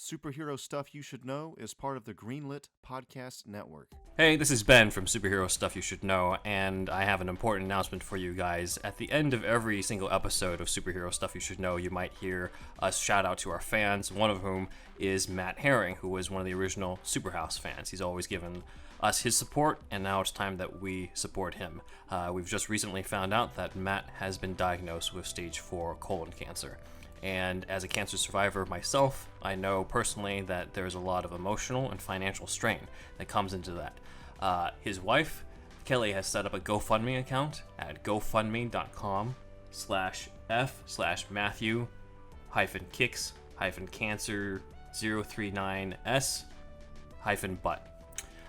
Superhero Stuff You Should Know is part of the Greenlit Podcast Network. Hey, this is Ben from Superhero Stuff You Should Know, and I have an important announcement for you guys. At the end of every single episode of Superhero Stuff You Should Know, you might hear us shout out to our fans, one of whom is Matt Herring, who was one of the original Superhouse fans. He's always given us his support, and now it's time that we support him. We've just recently found out that Matt has been diagnosed with stage 4 colon cancer. And as a cancer survivor myself, I know personally that there's a lot of emotional and financial strain that comes into that. His wife, Kelly, has set up a GoFundMe account at gofundme.com/f/Matthew-kicks-cancer039s-butt.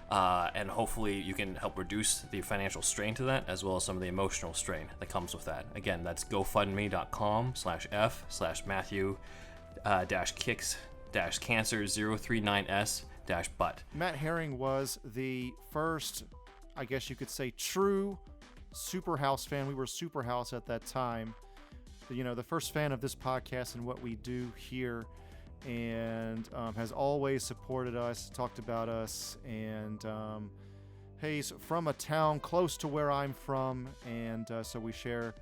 And hopefully you can help reduce the financial strain to that, as well as some of the emotional strain that comes with that. Again, that's gofundme.com/f/Matthew-kicks-cancer039s-butt. Matt Herring was the first, I guess you could say, true Superhouse fan. We were Superhouse at that time. You know, the first fan of this podcast and what we do here, and has always supported us, talked about us, and he's from a town close to where I'm from, and so we share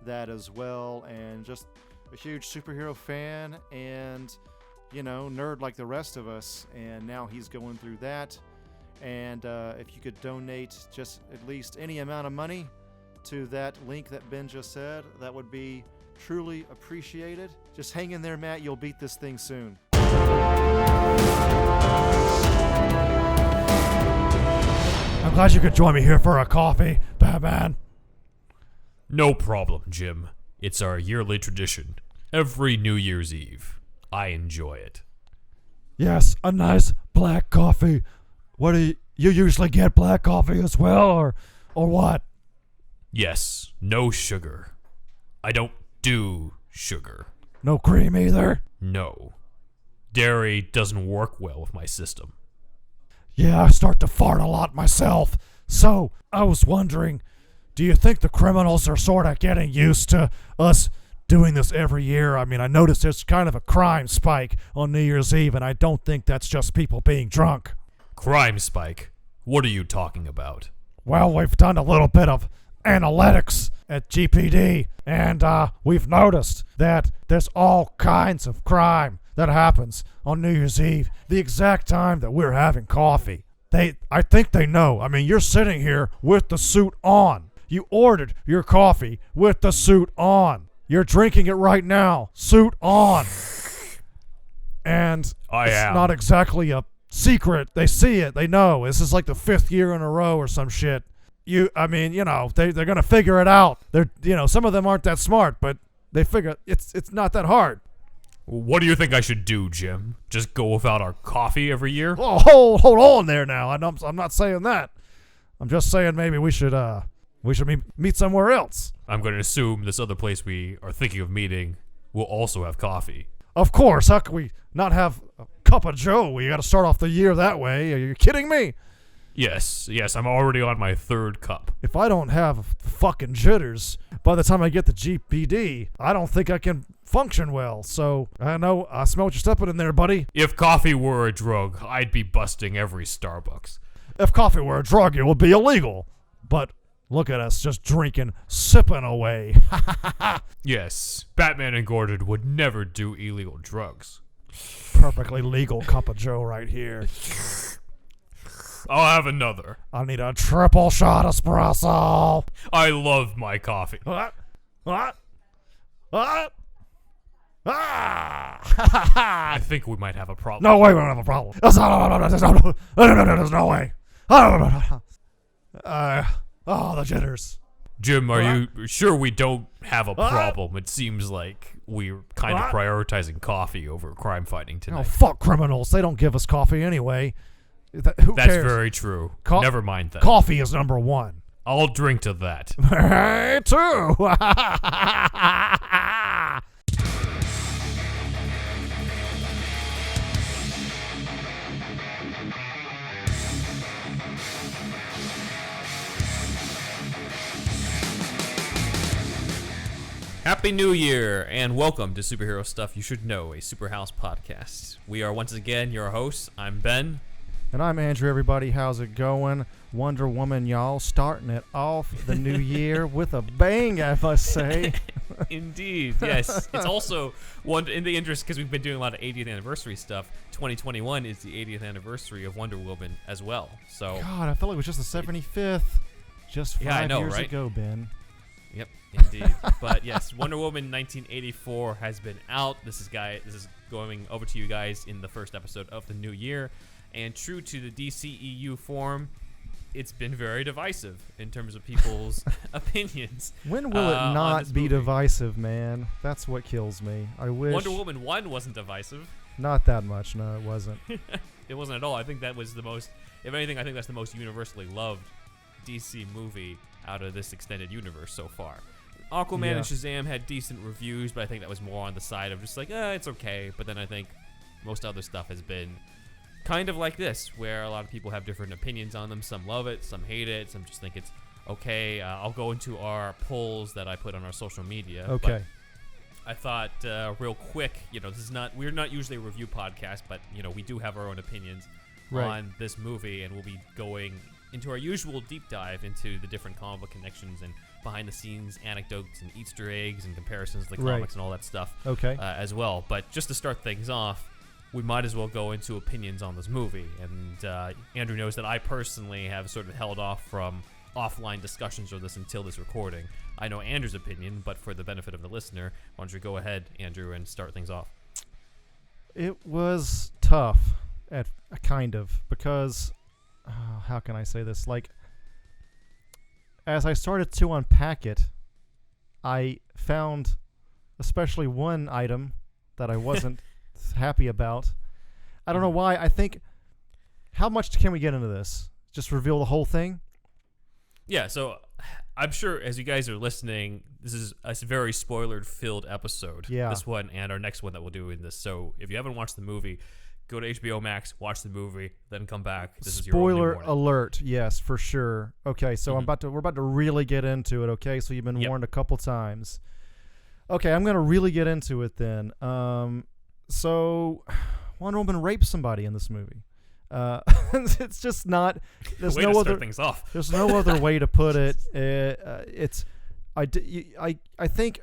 that as well, and just a huge superhero fan, and, you know, nerd like the rest of us, and now he's going through that, and if you could donate just at least any amount of money to that link that Ben just said, that would be truly appreciated. Just hang in there, Matt. You'll beat this thing soon. I'm glad you could join me here for a coffee, Batman. No problem, Jim. It's our yearly tradition. Every New Year's Eve. I enjoy it. Yes, a nice black coffee. What do you usually get black coffee as well, or what? Yes, no sugar. I don't do sugar. No cream either? No. Dairy doesn't work well with my system. Yeah, I start to fart a lot myself. So, I was wondering, do you think the criminals are sort of getting used to us doing this every year? I mean, I noticed there's kind of a crime spike on New Year's Eve, and I don't think that's just people being drunk. Crime spike? What are you talking about? Well, we've done a little bit of analytics at GPD, and we've noticed that there's all kinds of crime that happens on New Year's Eve, the exact time that we're having coffee. I think they know. I mean, you're sitting here with the suit on. You ordered your coffee with the suit on. You're drinking it right now, suit on. And it's not exactly a secret. They see it. They know. This is like the 5th year in a row or some shit. They're gonna figure it out. Some of them aren't that smart, but they figure it's not that hard. What do you think I should do, Jim? Just go without our coffee every year? Oh, hold on there now. I'm not saying that. I'm just saying maybe we should meet somewhere else. I'm going to assume this other place we are thinking of meeting will also have coffee. Of course. How can we not have a cup of joe? We got to start off the year that way. Are you kidding me? Yes, I'm already on my 3rd cup. If I don't have fucking jitters by the time I get to GPD, I don't think I can function well. So, I know, I smell what you're stepping in there, buddy. If coffee were a drug, I'd be busting every Starbucks. If coffee were a drug, it would be illegal. But look at us just drinking, sipping away. Yes, Batman and Gordon would never do illegal drugs. Perfectly legal cup of joe right here. I'll have another. I need a triple shot espresso. I love my coffee. What? I think we might have a problem. No way we don't have a problem. There's no way. The jitters. Jim, are you sure we don't have a problem? It seems like we're kind of prioritizing coffee over crime fighting tonight. Oh, fuck criminals. They don't give us coffee anyway. Who That's cares? very true. Never mind that. Coffee is number 1. I'll drink to that. Me too. Happy New Year, and welcome to Superhero Stuff You Should Know, a SuperHouse podcast. We are once again your hosts. I'm Ben. And I'm Andrew, everybody. How's it going? Wonder Woman, y'all. Starting it off the new year with a bang, I must say. Indeed, yes. It's also, one in the interest, because we've been doing a lot of 80th anniversary stuff, 2021 is the 80th anniversary of Wonder Woman as well. So God, I felt like it was just the 75th. Just 5 years ago, Ben. Yep, indeed. But yes, Wonder Woman 1984 has been out. This is going over to you guys in the first episode of the new year. And true to the DCEU form, it's been very divisive in terms of people's opinions. When will it not be divisive, man? That's what kills me. I wish. Wonder Woman 1 wasn't divisive. Not that much. No, it wasn't. It wasn't at all. I think that was the most, if anything, I think that's the most universally loved DC movie out of this extended universe so far. Aquaman and Shazam had decent reviews, but I think that was more on the side of just like, it's okay. But then I think most other stuff has been kind of like this, where a lot of people have different opinions on them. Some love it, some hate it, some just think it's okay. I'll go into our polls that I put on our social media. Okay. But I thought real quick, we're not usually a review podcast, but we do have our own opinions on this movie, and we'll be going into our usual deep dive into the different comic book connections and behind the scenes anecdotes and Easter eggs and comparisons to the comics and all that stuff as well. But just to start things off, we might as well go into opinions on this movie. And Andrew knows that I personally have sort of held off from offline discussions of this until this recording. I know Andrew's opinion, but for the benefit of the listener, why don't you go ahead, Andrew, and start things off? It was tough, because how can I say this? Like, as I started to unpack it, I found especially one item that I wasn't happy about. I don't know why. I think, how much can we get into this? Just reveal the whole thing? Yeah, so I'm sure as you guys are listening, this is a very spoiler-filled episode. Yeah. This one and our next one that we'll do in this. So if you haven't watched the movie, go to HBO Max, watch the movie, then come back. This is your spoiler alert. Yes, for sure. Okay, so we're about to really get into it. Okay, so you've been warned a couple times. Okay, I'm gonna really get into it then. So Wonder Woman rapes somebody in this movie. It's just not. There's way no to other. Start things off. There's no other way to put it. I think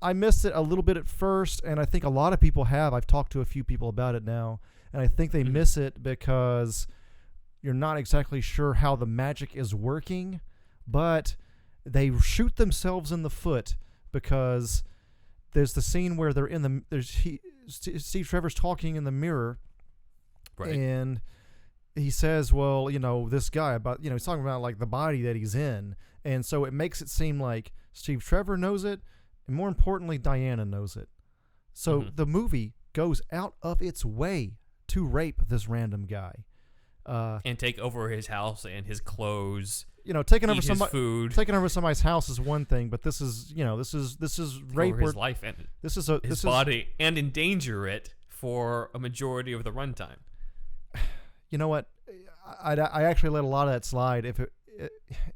I missed it a little bit at first, and I think a lot of people have. I've talked to a few people about it now, and I think they miss it because you're not exactly sure how the magic is working, but they shoot themselves in the foot because there's the scene where they're in the Steve Trevor's talking in the mirror, and he says, well, this guy about, he's talking about like the body that he's in, and so it makes it seem like Steve Trevor knows it, and more importantly, Diana knows it. So the movie goes out of its way to rape this random guy, and take over his house and his clothes. Taking over somebody's house is one thing, but this is rape. Over his life and his body, and endanger it for a majority of the runtime. You know what? I actually let a lot of that slide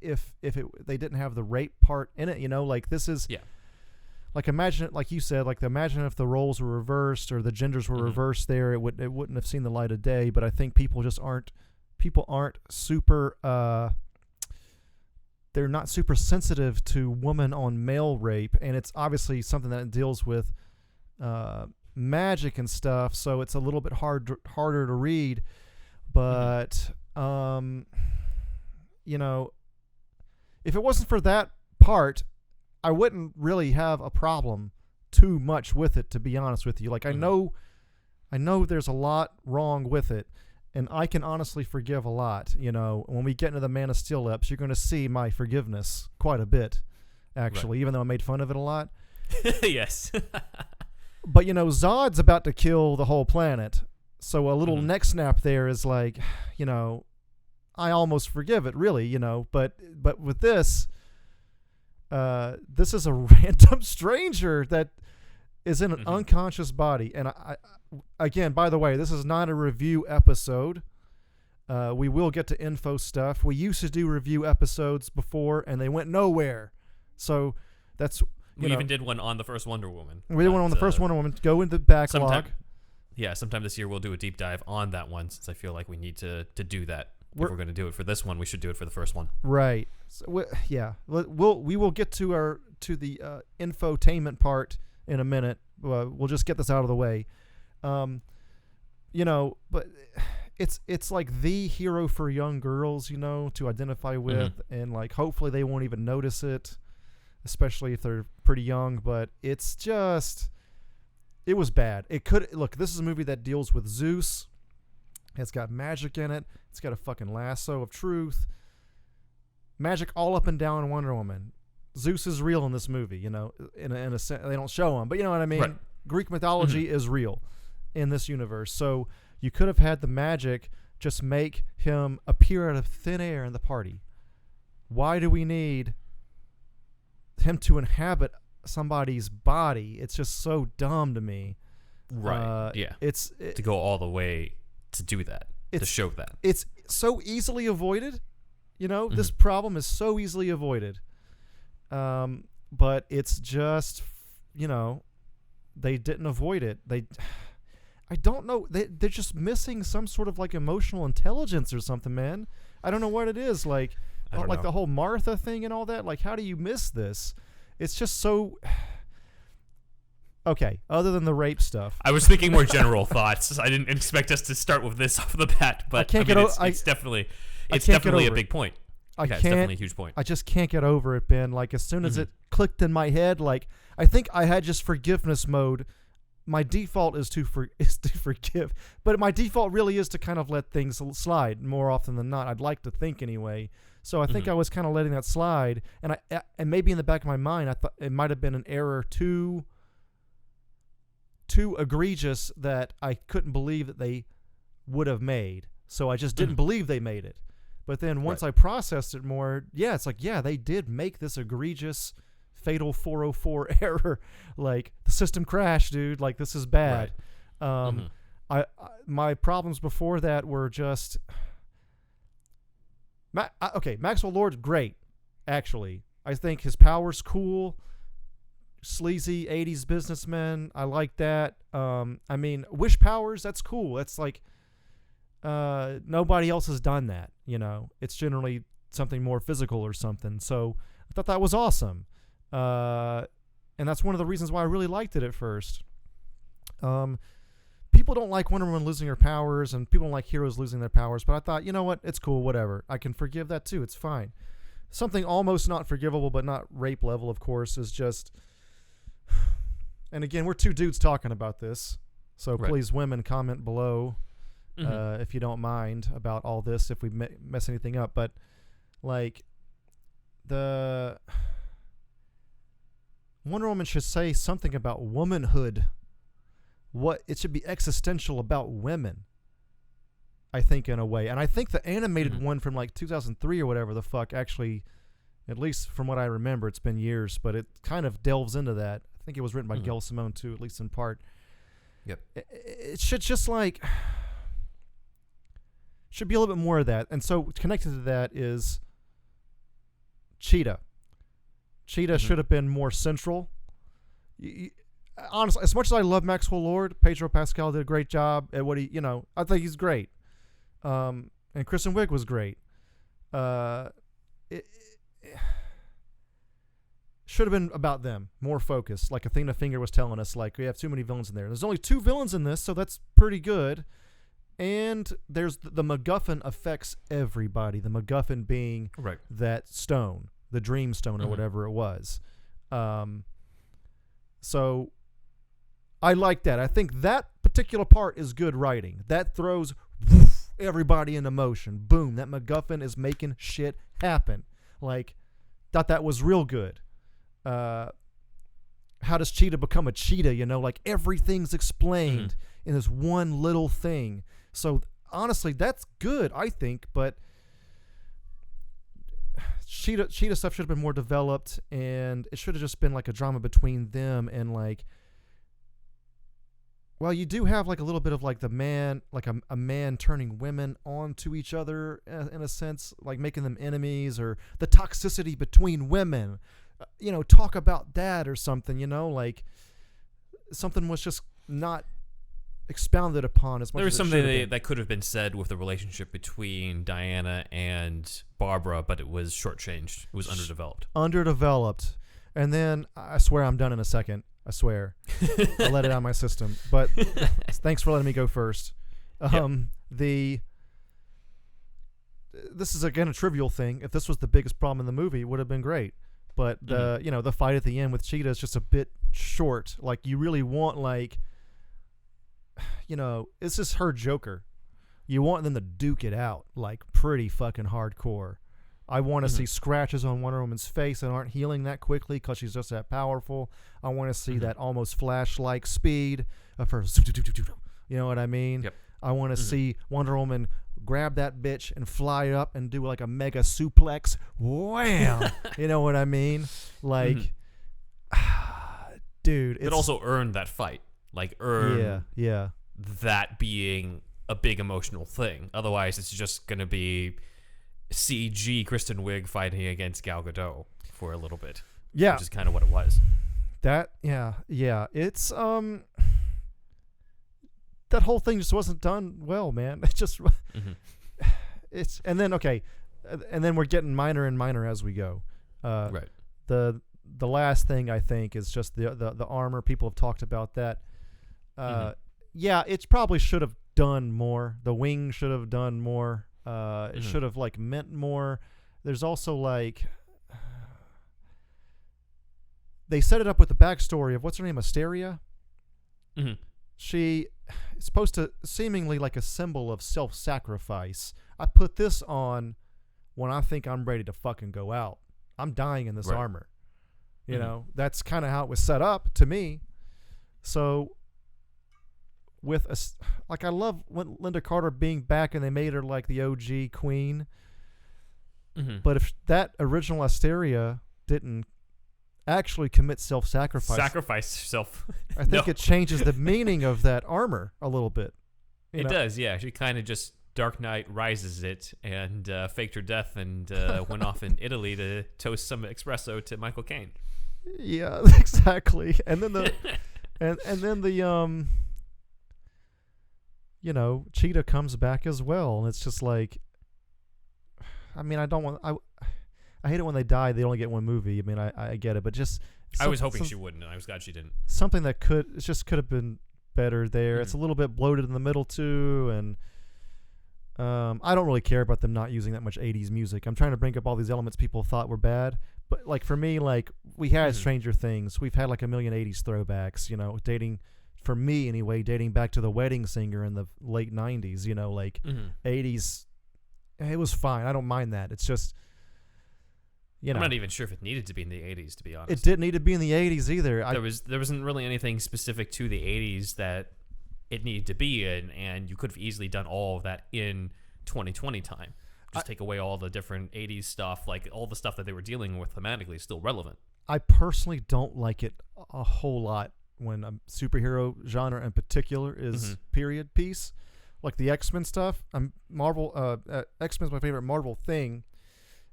if they didn't have the rape part in it. Like this is like, imagine it, like you said, like imagine if the roles were reversed or the genders were reversed there, it wouldn't have seen the light of day. But I think people aren't super they're not super sensitive to woman on male rape, and it's obviously something that deals with magic and stuff, so it's a little bit harder to read. But if it wasn't for that part, I wouldn't really have a problem too much with it, to be honest with you. Like, I know there's a lot wrong with it, and I can honestly forgive a lot. When we get into the Man of Steel eps, you're going to see my forgiveness quite a bit, actually, even though I made fun of it a lot. Yes. But, Zod's about to kill the whole planet, so a little neck snap there is like, I almost forgive it, really, but with this is a random stranger that is in an unconscious body. And I again, by the way, this is not a review episode. We will get to info stuff. We used to do review episodes before, and they went nowhere. So We even did one on the first Wonder Woman. We did one on the first Wonder Woman. Go into the backlog. Sometime this year we'll do a deep dive on that one, since I feel like we need to do that. If we're going to do it for this one, we should do it for the first one. Right. So, we will get to the infotainment part in a minute. We'll just get this out of the way. But it's like the hero for young girls, to identify with, and like hopefully they won't even notice it, especially if they're pretty young. But it was bad. This is a movie that deals with Zeus. It's got magic in it. It's got a fucking lasso of truth. Magic all up and down Wonder Woman. Zeus is real in this movie, in a sense. They don't show him, but you know what I mean? Right. Greek mythology is real in this universe. So you could have had the magic just make him appear out of thin air in the party. Why do we need him to inhabit somebody's body? It's just so dumb to me. Right. To go all the way to do that, to show that. It's so easily avoided. This problem is so easily avoided. But it's just, they didn't avoid it. I don't know. They're just missing some sort of like emotional intelligence or something, man. I don't know what it is. Like the whole Martha thing and all that. Like, how do you miss this? It's just so... Okay, other than the rape stuff. I was thinking more general thoughts. I didn't expect us to start with this off the bat, but it's definitely a big point. It's definitely a huge point. I just can't get over it, Ben. Like, as soon as it clicked in my head, like, I think I had just forgiveness mode. My default is to forgive, but my default really is to kind of let things slide more often than not. I'd like to think anyway. So I think I was kind of letting that slide, and maybe in the back of my mind, I thought it might have been an error too egregious that I couldn't believe that they would have made. So I just didn't believe they made it. But then once I processed it more, it's like, they did make this egregious fatal 404 error. Like, the system crashed, dude. Like, this is bad. Right. My problems before that were just... Maxwell Lord's great, actually. I think his power's cool. Sleazy 80s businessman. I like that. Wish powers, that's cool. That's like nobody else has done that, It's generally something more physical or something. So I thought that was awesome. And that's one of the reasons why I really liked it at first. People don't like Wonder Woman losing her powers, and people don't like heroes losing their powers, but I thought, you know what? It's cool, whatever. I can forgive that too. It's fine. Something almost not forgivable, but not rape level, of course, is just... And again, we're two dudes talking about this, so please, women, comment below if you don't mind about all this, if we mess anything up. But like, the Wonder Woman should say something about womanhood. It should be existential about women, I think, in a way. And I think the animated one from like 2003 or whatever the fuck, actually, at least from what I remember, it's been years, but it kind of delves into that. I think it was written by Gail Simone too, at least in part. Yep. It should just like... should be a little bit more of that. And so connected to that is Cheetah. Cheetah should have been more central. Honestly, as much as I love Maxwell Lord, Pedro Pascal did a great job at what he, I think he's great. And Kristen Wiig was great. It should have been about them, more focused. Like Athena Finger was telling us, like, we have too many villains in there. There's only 2 villains in this, so that's pretty good. And there's the MacGuffin affects everybody. The MacGuffin being that stone, the Dream Stone or whatever it was. So I like that. I think that particular part is good writing. That throws everybody into motion. Boom, that MacGuffin is making shit happen. Like, thought that was real good. How does Cheetah become a cheetah? Like everything's explained in this one little thing. So honestly, that's good, I think. But Cheetah stuff should have been more developed, and it should have just been like a drama between them and like. Well, you do have like a little bit of like the man, like a man turning women onto each other in a sense, like making them enemies, or the toxicity between women. talk about that or something, like something was just not expounded upon as much there was as something that could have been said with the relationship between Diana and Barbara, but it was shortchanged. It was underdeveloped. And then I swear I'm done in a second. I swear. I let it out of my system. But thanks for letting me go first. This is again a trivial thing. If this was the biggest problem in the movie, it would have been great. But the fight at the end with Cheetah is just a bit short. Like, you really want, it's just her Joker. You want them to duke it out, pretty fucking hardcore. I want to see scratches on Wonder Woman's face that aren't healing that quickly because she's just that powerful. I want to see that almost Flash-like speed of her. You know what I mean? Yep. I want to see Wonder Woman grab that bitch and fly up and do a mega suplex. Wham! You know what I mean? Dude. It also earned that fight. Yeah. That being a big emotional thing. Otherwise, it's just going to be CG Kristen Wiig fighting against Gal Gadot for a little bit. Yeah. Which is kind of what it was. It's, that whole thing just wasn't done well, man. It just, and then we're getting minor and minor as we go. Right. The last thing I think is just the armor. People have talked about that. Yeah, it probably should have done more. The wing should have done more. It should have meant more. There's also they set it up with the backstory of what's her name, Asteria. She is supposed to seemingly a symbol of self-sacrifice. I put this on when I think I'm ready to fucking go out. I'm dying in this armor. You know, that's kind of how it was set up to me. So with I love when Linda Carter being back and they made her the OG queen. But if that original Asteria didn't actually commit self-sacrifice, sacrifice herself, I think it changes the meaning of that armor a little bit. It does, yeah. She kind of just Dark Knight Rises it and faked her death and went off in Italy to toast some espresso to Michael Caine. Yeah, exactly. And then the and then the Cheetah comes back as well, and it's just I hate it when they die. They only get one movie. I mean, I get it, but just I was hoping she wouldn't, and I was glad she didn't. Something that could have been better there. It's a little bit bloated in the middle too, and I don't really care about them not using that much 80s music. I'm trying to bring up all these elements people thought were bad, but for me, we had Stranger Things. We've had a million 80s throwbacks, dating, for me anyway, dating back to The Wedding Singer in the late 90s, 80s. It was fine. I don't mind that. It's just, I'm not even sure if it needed to be in the 80s, to be honest. It didn't need to be in the 80s either. There wasn't really anything specific to the 80s that it needed to be in, and you could have easily done all of that in 2020 time. Just take away all the different 80s stuff, all the stuff that they were dealing with thematically is still relevant. I personally don't like it a whole lot when a superhero genre in particular is period piece. Like the X-Men stuff. Marvel X-Men's my favorite Marvel thing.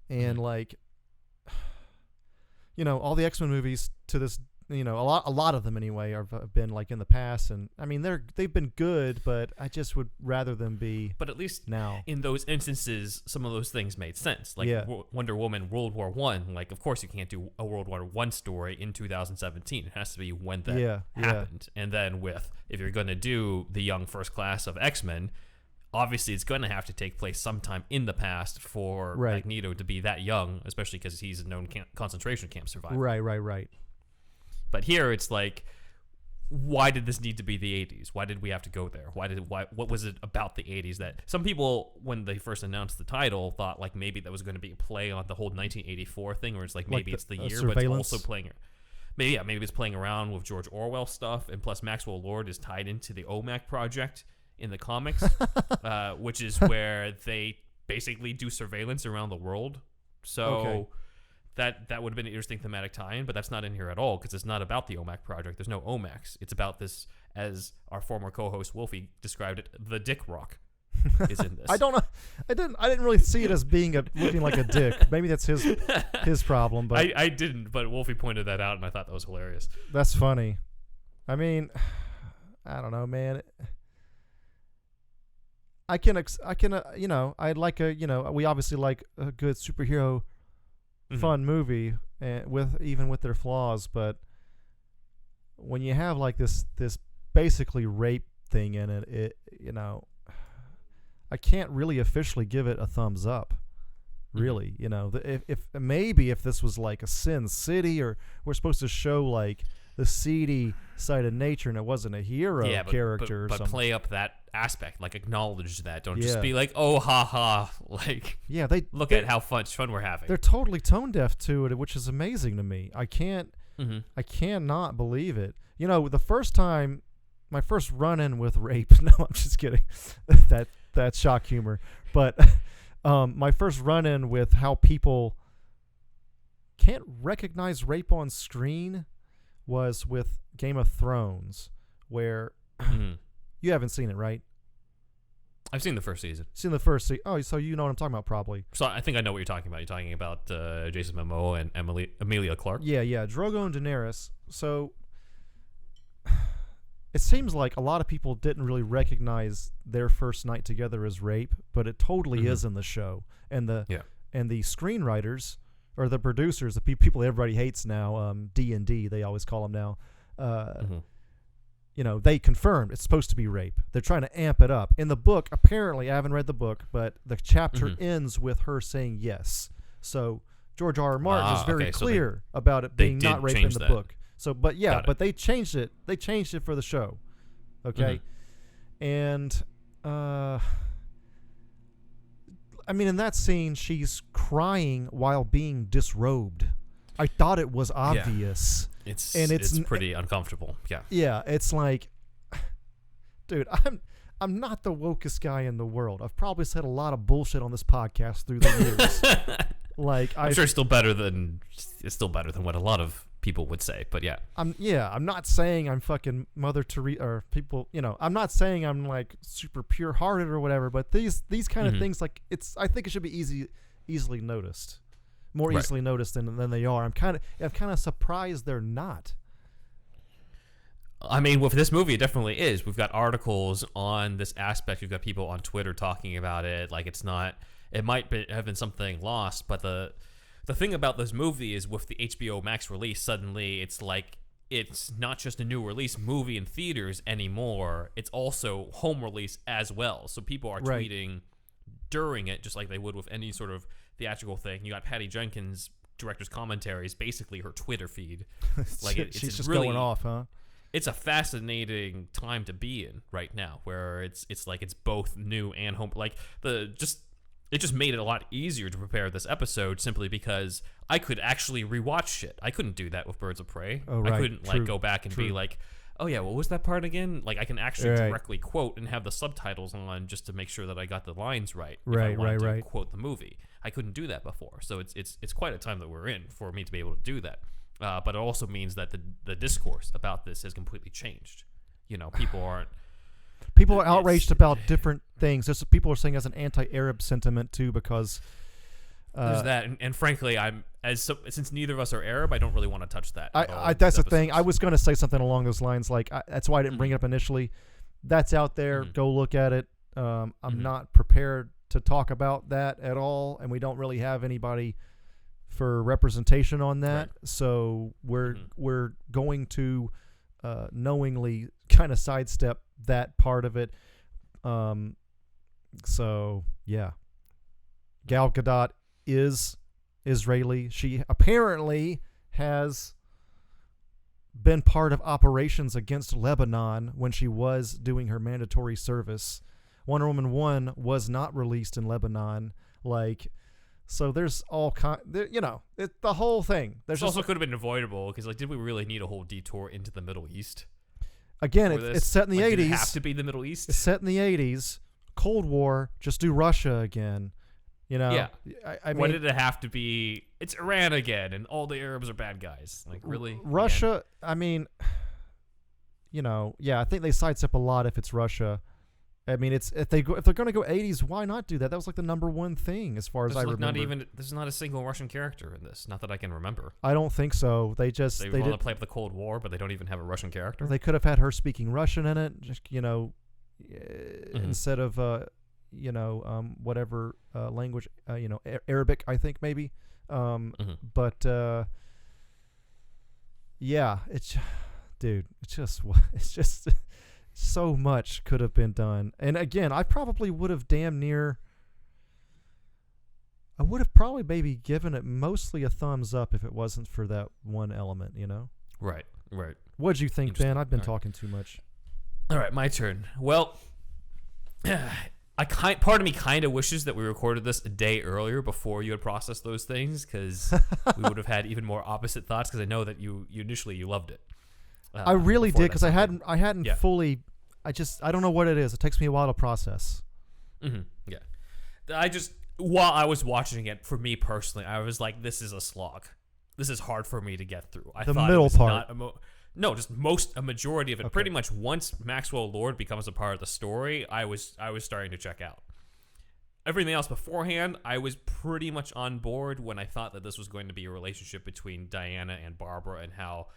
And all the X-Men movies to this, a lot of them anyway have been in the past, and I mean they've been good, but I just would rather them be. But at least now, in those instances, some of those things made sense. Wonder Woman, World War One. Of course you can't do a World War One story in 2017. It has to be when that happened. And then if you're going to do the young first class of X-Men, obviously it's going to have to take place sometime in the past for Magneto to be that young, especially because he's a known concentration camp survivor. Right. But here it's why did this need to be the 80s? Why did we have to go there? What was it about the 80s that some people, when they first announced the title, thought maybe that was going to be a play on the whole 1984 thing, or it's maybe it's the year, but it's also playing. Maybe it's playing around with George Orwell stuff, and plus Maxwell Lord is tied into the OMAC project in the comics, which is where they basically do surveillance around the world. So that would have been an interesting thematic tie-in, but that's not in here at all because it's not about the OMAC project. There's no OMACs. It's about this, as our former co-host Wolfie described it, the Dick Rock. is in this. I don't know. I didn't really see it as being looking like a dick. Maybe that's his problem. But I didn't. But Wolfie pointed that out, and I thought that was hilarious. That's funny. I mean, I don't know, man. I can, I'd like we obviously like a good superhero fun movie, even with their flaws, but when you have like this basically rape thing in it, I can't really officially give it a thumbs up. Really, if this was like a Sin City, or we're supposed to show like the seedy side of nature, and it wasn't a hero character, but play up that aspect, like acknowledge that. Don't just be like, oh, ha ha, like they look at how much fun we're having. They're totally tone deaf to it, which is amazing to me. I cannot believe it. The first time, my first run-in with rape. No, I'm just kidding. That's shock humor, but. My first run-in with how people can't recognize rape on screen was with Game of Thrones, where you haven't seen it, right? I've seen the first season. Seen the first season. Oh, so you know what I'm talking about, probably. So I think I know what you're talking about. You're talking about Jason Momoa and Emilia Clarke. Yeah. Drogo and Daenerys. So it seems like a lot of people didn't really recognize their first night together as rape, but it totally is in the show. And the screenwriters, or the producers, the people everybody hates now, D&D, they always call them now, they confirmed it's supposed to be rape. They're trying to amp it up. In the book, apparently, I haven't read the book, but the chapter ends with her saying yes. So George R. R. Martin is very clear about it being not rape in the book. So, but they changed it. They changed it for the show. Okay. And, in that scene, she's crying while being disrobed. I thought it was obvious. Yeah. It's pretty uncomfortable. Yeah. Yeah. It's like, dude, I'm not the wokest guy in the world. I've probably said a lot of bullshit on this podcast through the years. I'm sure it's still better than what a lot of people would say, but yeah. I'm not saying I'm fucking Mother Teresa, or people, I'm not saying I'm like super pure hearted or whatever, but these kind of things, like, I think it should be easily noticed. More easily noticed than they are. I'm kind of surprised they're not. I mean, with this movie, it definitely is. We've got articles on this aspect. We've got people on Twitter talking about it. Like, it might have been something lost, but the thing about this movie is, with the HBO Max release, suddenly it's like it's not just a new release movie in theaters anymore. It's also home release as well. So people are tweeting during it, just like they would with any sort of theatrical thing. You got Patty Jenkins' director's commentaries, basically her Twitter feed. Like she's just really, going off, huh? It's a fascinating time to be in right now, where it's like it's both new and home. Like it just made it a lot easier to prepare this episode, simply because I could actually rewatch shit. I couldn't do that with Birds of Prey. Oh, right. I couldn't go back and be like, oh yeah, what was that part again? Like, I can actually directly quote and have the subtitles on just to make sure that I got the lines right. If I wanted to quote the movie. I couldn't do that before. So it's quite a time that we're in for me to be able to do that. But it also means that the discourse about this has completely changed. People are outraged about different things. People are saying as an anti-Arab sentiment too, because there's that. And frankly, since neither of us are Arab, I don't really want to touch that. That's the thing. I was going to say something along those lines. Like, that's why I didn't bring it up initially. That's out there. Go look at it. I'm not prepared to talk about that at all, and we don't really have anybody for representation on that. So we're going to knowingly kind of sidestep that part of it. So yeah, Gal Gadot is Israeli. She apparently has been part of operations against Lebanon when she was doing her mandatory service. Wonder Woman 1 was not released in Lebanon. So there's all the whole thing. This also could have been avoidable, because did we really need a whole detour into the Middle East? Again, it's set in the 80s. Did it have to be the Middle East? It's set in the 80s. Cold War. Just do Russia again. Yeah. I mean, why did it have to be? It's Iran again, and all the Arabs are bad guys. Like, really? Russia. Again? I mean, I think they sidestep a lot if it's Russia. I mean, if they're going to go 80s, why not do that? That was like the number one thing as far as I remember. There's not a single Russian character in this. Not that I can remember. I don't think so. They want to play up the Cold War, but they don't even have a Russian character. They could have had her speaking Russian in it, just instead of whatever language, Arabic, I think maybe. But yeah, it's just so much could have been done. And again, I probably would have probably maybe given it mostly a thumbs up if it wasn't for that one element, Right. What'd you think, Ben? I've been talking too much. All right, my turn. Well, part of me kind of wishes that we recorded this a day earlier before you had processed those things, because we would have had even more opposite thoughts, because I know that you initially loved it. I really did, because I hadn't fully. I don't know what it is. It takes me a while to process. Yeah, while I was watching it, for me personally, I was like, "This is a slog. This is hard for me to get through." I thought middle it was part. A majority of it. Okay. Pretty much once Maxwell Lord becomes a part of the story, I was starting to check out. Everything else beforehand, I was pretty much on board when I thought that this was going to be a relationship between Diana and Barbara, and how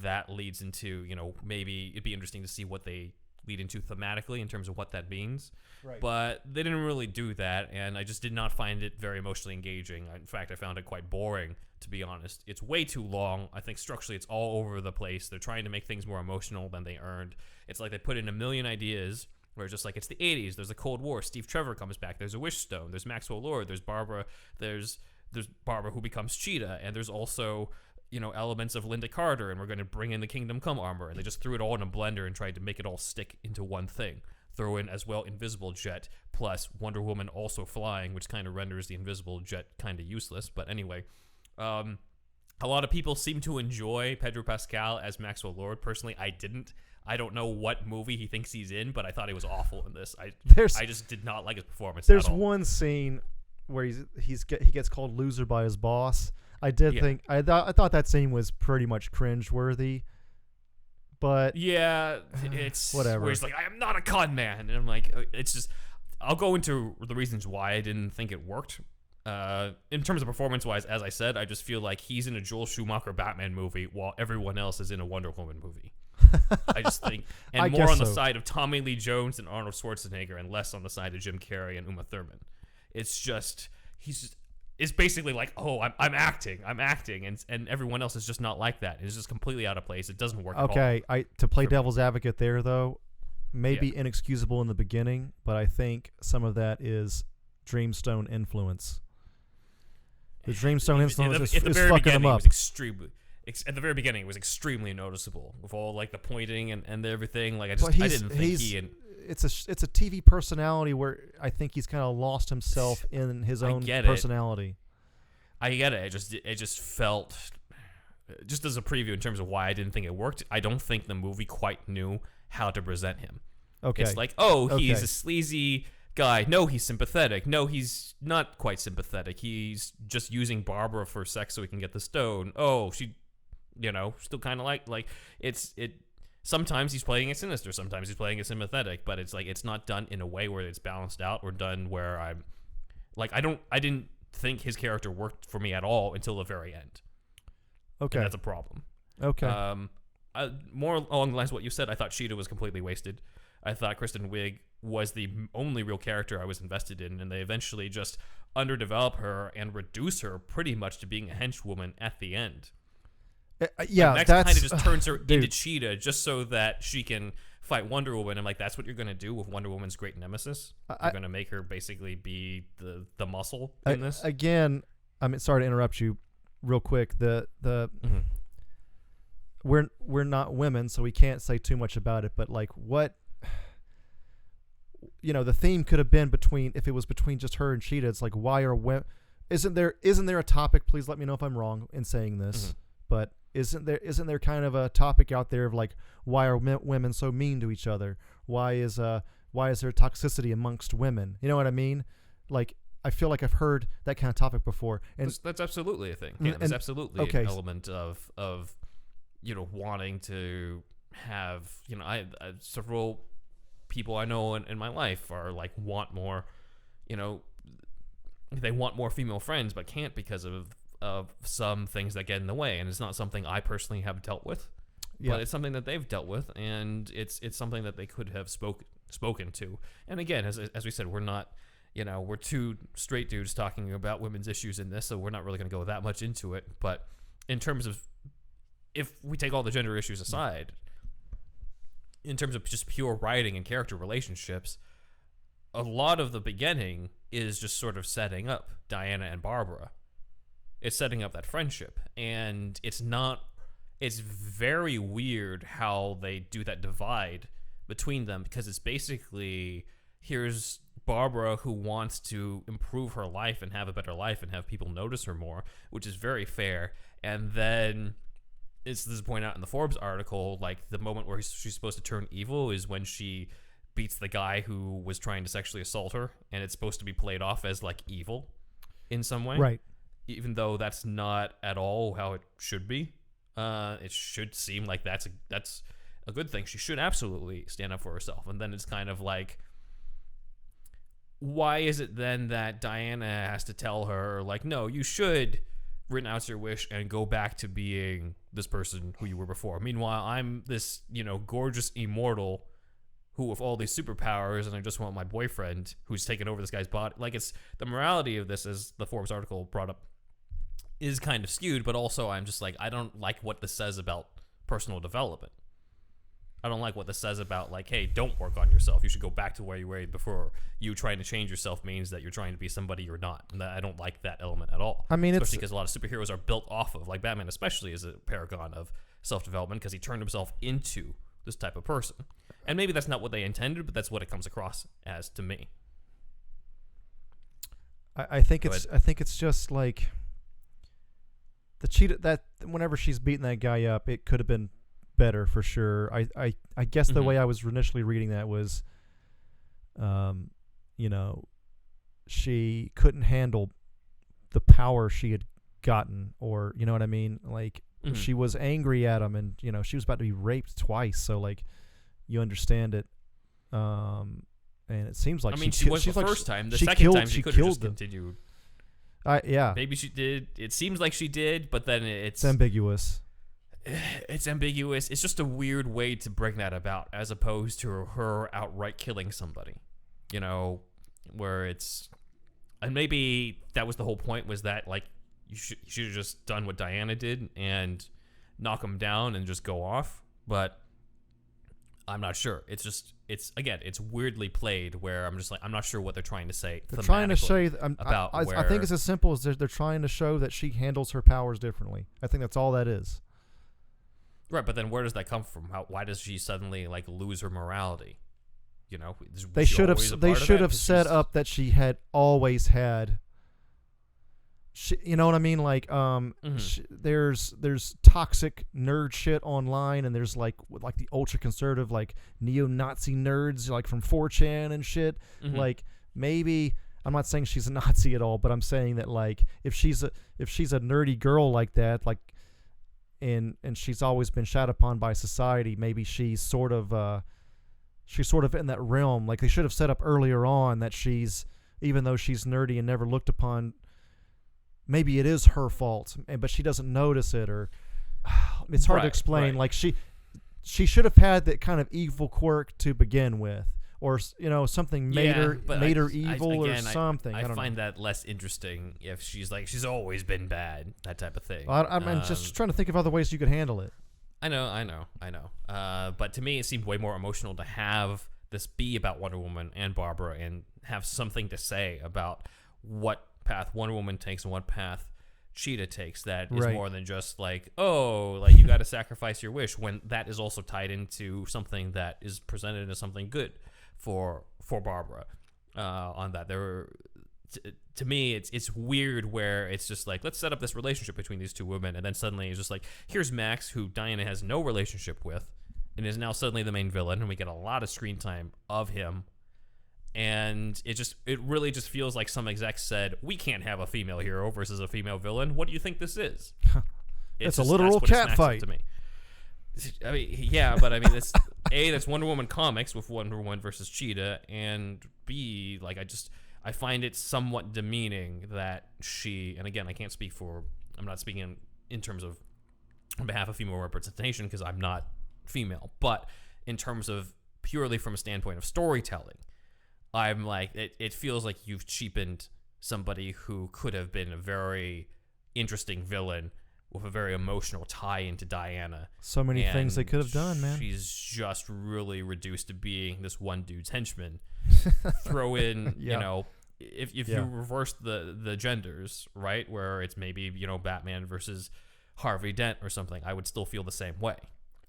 that leads into, maybe it'd be interesting to see what they lead into thematically in terms of what that means. Right. But they didn't really do that, and I just did not find it very emotionally engaging. In fact, I found it quite boring, to be honest. It's way too long. I think structurally it's all over the place. They're trying to make things more emotional than they earned. It's like they put in a million ideas where it's just like, it's the 80s, there's a Cold War, Steve Trevor comes back, there's a Wish Stone, there's Maxwell Lord, there's Barbara, there's Barbara who becomes Cheetah, and there's also elements of Linda Carter, and we're going to bring in the Kingdom Come armor, and they just threw it all in a blender and tried to make it all stick into one thing. Throw in as well Invisible Jet plus Wonder Woman also flying, which kind of renders the Invisible Jet kind of useless. But anyway, a lot of people seem to enjoy Pedro Pascal as Maxwell Lord. Personally, I didn't. I don't know what movie he thinks he's in, but I thought he was awful in this. I just did not like his performance. There's at all. one scene where he gets called loser by his boss. I thought that scene was pretty much cringeworthy, but yeah, it's whatever. Where he's like, "I am not a con man," and I'm like, it's just. I'll go into the reasons why I didn't think it worked. In terms of performance-wise, as I said, I just feel like he's in a Joel Schumacher Batman movie while everyone else is in a Wonder Woman movie. I just think, and more on the side of Tommy Lee Jones and Arnold Schwarzenegger, and less on the side of Jim Carrey and Uma Thurman. It's just it's basically like, oh, I'm acting, and everyone else is just not like that. It's just completely out of place. It doesn't work. Okay, at all. To play devil's advocate there, though, maybe inexcusable in the beginning, but I think some of that is Dreamstone influence. The Dreamstone influence is fucking him up. At the very beginning, it was extremely noticeable with all like the pointing and everything. Like I didn't think it's a TV personality where I think he's kind of lost himself in his own personality. I get it. It just felt, just as a preview in terms of why I didn't think it worked. I don't think the movie quite knew how to present him. Okay, it's like, he's a sleazy guy. No, he's sympathetic. No, he's not quite sympathetic. He's just using Barbara for sex so he can get the stone. Oh, she, still kind of like it. Sometimes he's playing it sinister. Sometimes he's playing it sympathetic. But it's like, it's not done in a way where it's balanced out, or done where I'm like, I didn't think his character worked for me at all until the very end. Okay, and that's a problem. Okay. More along the lines of what you said, I thought Cheetah was completely wasted. I thought Kristen Wiig was the only real character I was invested in, and they eventually just underdevelop her and reduce her pretty much to being a henchwoman at the end. Yeah, that kind of just turns her into Cheetah just so that she can fight Wonder Woman. I'm like, that's what you're going to do with Wonder Woman's great nemesis? You're going to make her basically be the muscle in this? Again, sorry to interrupt you real quick. We're not women, so we can't say too much about it, but like what... the theme could have been if it was between just her and Cheetah. It's like, why are women? Isn't there a topic? Please let me know if I'm wrong in saying this, but isn't there kind of a topic out there of like, why are women so mean to each other? Why is there toxicity amongst women? You know what I mean? Like, I feel like I've heard that kind of topic before, and that's absolutely a thing. Yeah, there's absolutely an element of wanting to have several people I know in my life are like want more, they want more female friends but can't because of some things that get in the way, and it's not something I personally have dealt with, but it's something that they've dealt with, and it's something that they could have spoken to. And again, as we said, we're not, we're two straight dudes talking about women's issues in this, so we're not really going to go that much into it. But in terms of, if we take all the gender issues aside, in terms of just pure writing and character relationships, a lot of the beginning is just sort of setting up Diana and Barbara. It's setting up that friendship, and it's very weird how they do that divide between them, because it's basically, here's Barbara who wants to improve her life and have a better life and have people notice her more, which is very fair. And then this is pointed out in the Forbes article, like the moment where she's supposed to turn evil is when she beats the guy who was trying to sexually assault her, and it's supposed to be played off as like evil in some way, Right. Even though that's not at all how it should be. It should seem like that's a good thing. She should absolutely stand up for herself. And then it's kind of like, why is it then that Diana has to tell her, like, no, you should renounce your wish and go back to being this person who you were before. Meanwhile, I'm this, gorgeous immortal who with all these superpowers, and I just want my boyfriend who's taken over this guy's body. Like, it's the morality of this, as the Forbes article brought up, is kind of skewed, but also I'm just like, I don't like what this says about personal development. I don't like what this says about, like, hey, don't work on yourself. You should go back to where you were before. You trying to change yourself means that you're trying to be somebody you're not. And I don't like that element at all. I mean, especially because a lot of superheroes are built off of, like Batman especially is a paragon of self-development because he turned himself into this type of person. And maybe that's not what they intended, but that's what it comes across as to me. I think it's just like the Cheetah, that whenever she's beating that guy up, it could have been better for sure. I guess the way I was initially reading that was, she couldn't handle the power she had gotten, or you know what I mean? Like she was angry at him, and she was about to be raped twice. So like, you understand it. And it seems like she was the first time. The second time she could have just continued. Yeah. Maybe she did. It seems like she did, but then it's ambiguous. It's ambiguous. It's just a weird way to bring that about, as opposed to her outright killing somebody. Where it's, and maybe that was the whole point, was that like you should have just done what Diana did and knock him down and just go off. But I'm not sure. It's weirdly played, where I'm just like, I'm not sure what they're trying to say. They're trying to say about I think it's as simple as they're trying to show that she handles her powers differently. I think that's all that is. Right, but then where does that come from? Why does she suddenly like lose her morality? They should have set up that she had always had. You know what I mean? Like, there's toxic nerd shit online, and there's like the ultra conservative, like neo-Nazi nerds, like from 4chan and shit. Like, maybe I'm not saying she's a Nazi at all, but I'm saying that like if she's a nerdy girl like that, like, and she's always been shat upon by society, maybe she's sort of in that realm. Like, they should have set up earlier on that she's, even though she's nerdy and never looked upon, maybe it is her fault, but she doesn't notice it, or it's hard to explain. Right. Like, she should have had that kind of evil quirk to begin with, or something made her evil or something. I find that less interesting if she's like, she's always been bad, that type of thing. I'm just trying to think of other ways you could handle it. I know. But to me, it seemed way more emotional to have this be about Wonder Woman and Barbara, and have something to say about what path Wonder Woman takes and what path Cheetah takes, that is more than just like, oh, like you got to sacrifice your wish, when that is also tied into something that is presented as something good for Barbara. On that, to me, it's weird where it's just like, let's set up this relationship between these two women, and then suddenly it's just like, here's Max, who Diana has no relationship with, and is now suddenly the main villain, and we get a lot of screen time of him. And it really just feels like some exec said, we can't have a female hero versus a female villain. What do you think this is? It's a literal cat fight to me. I mean, yeah, but I mean, that's Wonder Woman comics with Wonder Woman versus Cheetah, and B, like I find it somewhat demeaning that she, and again, I'm not speaking in terms of on behalf of female representation because I'm not female, but in terms of purely from a standpoint of storytelling, I'm like, it feels like you've cheapened somebody who could have been a very interesting villain with a very emotional tie into Diana. So many things they could have done, man. She's just really reduced to being this one dude's henchman. Throw in, Yeah. you know, if you reverse the genders, right, where it's maybe, you know, Batman versus Harvey Dent or something, I would still feel the same way.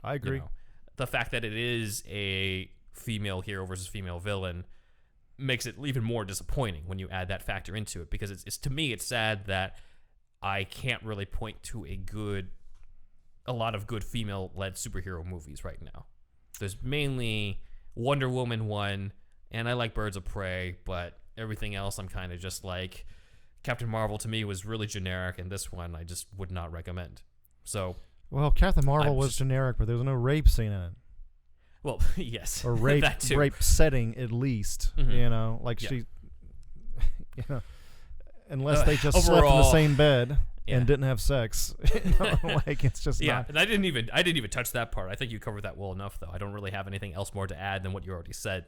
I agree. You know, the fact that it is a female hero versus female villain makes it even more disappointing when you add that factor into it, because it's to me, it's sad that I can't really point to a lot of good female-led superhero movies right now. There's mainly Wonder Woman 1, and I like Birds of Prey, but everything else I'm kind of just like, Captain Marvel to me was really generic, and this one I just would not recommend. So, Well, Captain Marvel was generic, but there was no rape scene in it. Well, yes. Or rape, that too. rape setting, at least. Mhm. You know, like Yeah. she... You know, unless they just slept in the overall, same bed yeah. and didn't have sex. You know, like, it's just Yeah, not... and I didn't even touch that part. I think you covered that well enough, though. I don't really have anything else more to add than what you already said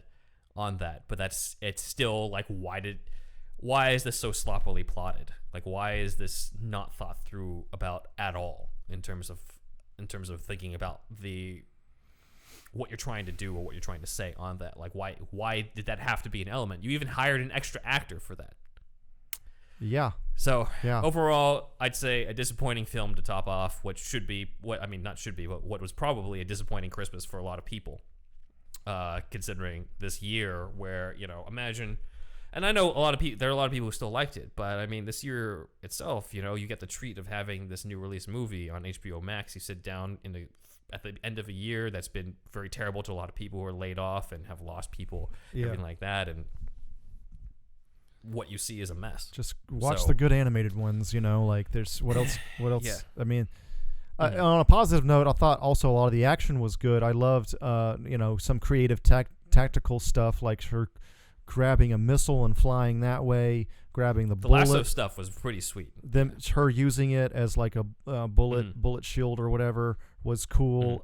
on that. But it's still like, why is this so sloppily plotted? Like, why is this not thought through about at all in terms of thinking about what you're trying to do or what you're trying to say on that? Like, why did that have to be an element? You even hired an extra actor for that. Yeah. So Yeah. overall, I'd say a disappointing film to top off what was probably a disappointing Christmas for a lot of people, considering this year where, you know, imagine, and I know there are a lot of people who still liked it, but I mean, this year itself, you know, you get the treat of having this new release movie on HBO Max. You sit down at the end of a year that's been very terrible to a lot of people who are laid off and have lost people, everything like that, and what you see is a mess. Just watch the good animated ones, you know, like there's what else Yeah. I mean, on a positive note, I thought also a lot of the action was good. I loved you know, some creative tactical stuff, like her grabbing a missile and flying that way, grabbing the bullet. lasso stuff was pretty sweet. Her using it as like a bullet shield or whatever was cool.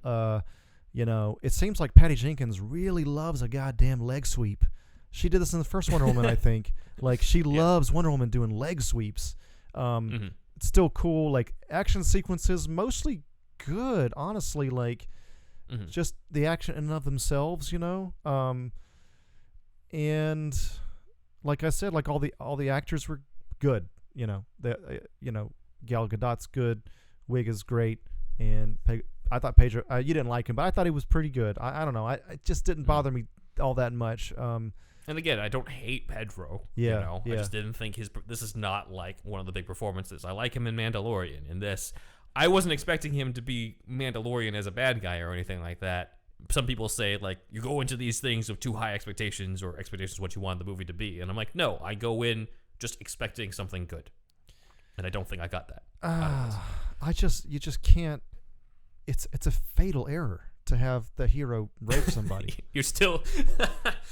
You know, it seems like Patty Jenkins really loves a goddamn leg sweep. She did this in the first Wonder Woman, I think. Like, she loves Wonder Woman doing leg sweeps. It's still cool. Like, action sequences, mostly good, honestly. Like, just the action in and of themselves, you know? And like I said, like all the actors were good, you know. You know, Gal Gadot's good, Wig is great, and I thought Pedro, you didn't like him, but I thought he was pretty good. I don't know. It just didn't bother me all that much. And again, I don't hate Pedro. Yeah, you know, yeah. I just didn't think this is not like one of the big performances. I like him in Mandalorian. In this, I wasn't expecting him to be Mandalorian as a bad guy or anything like that. Some people say, like, you go into these things with too high expectations, or expectations what you want the movie to be. And I'm like, no, I go in just expecting something good. And I don't think I got that. You just can't. It's a fatal error to have the hero rape somebody. You're still...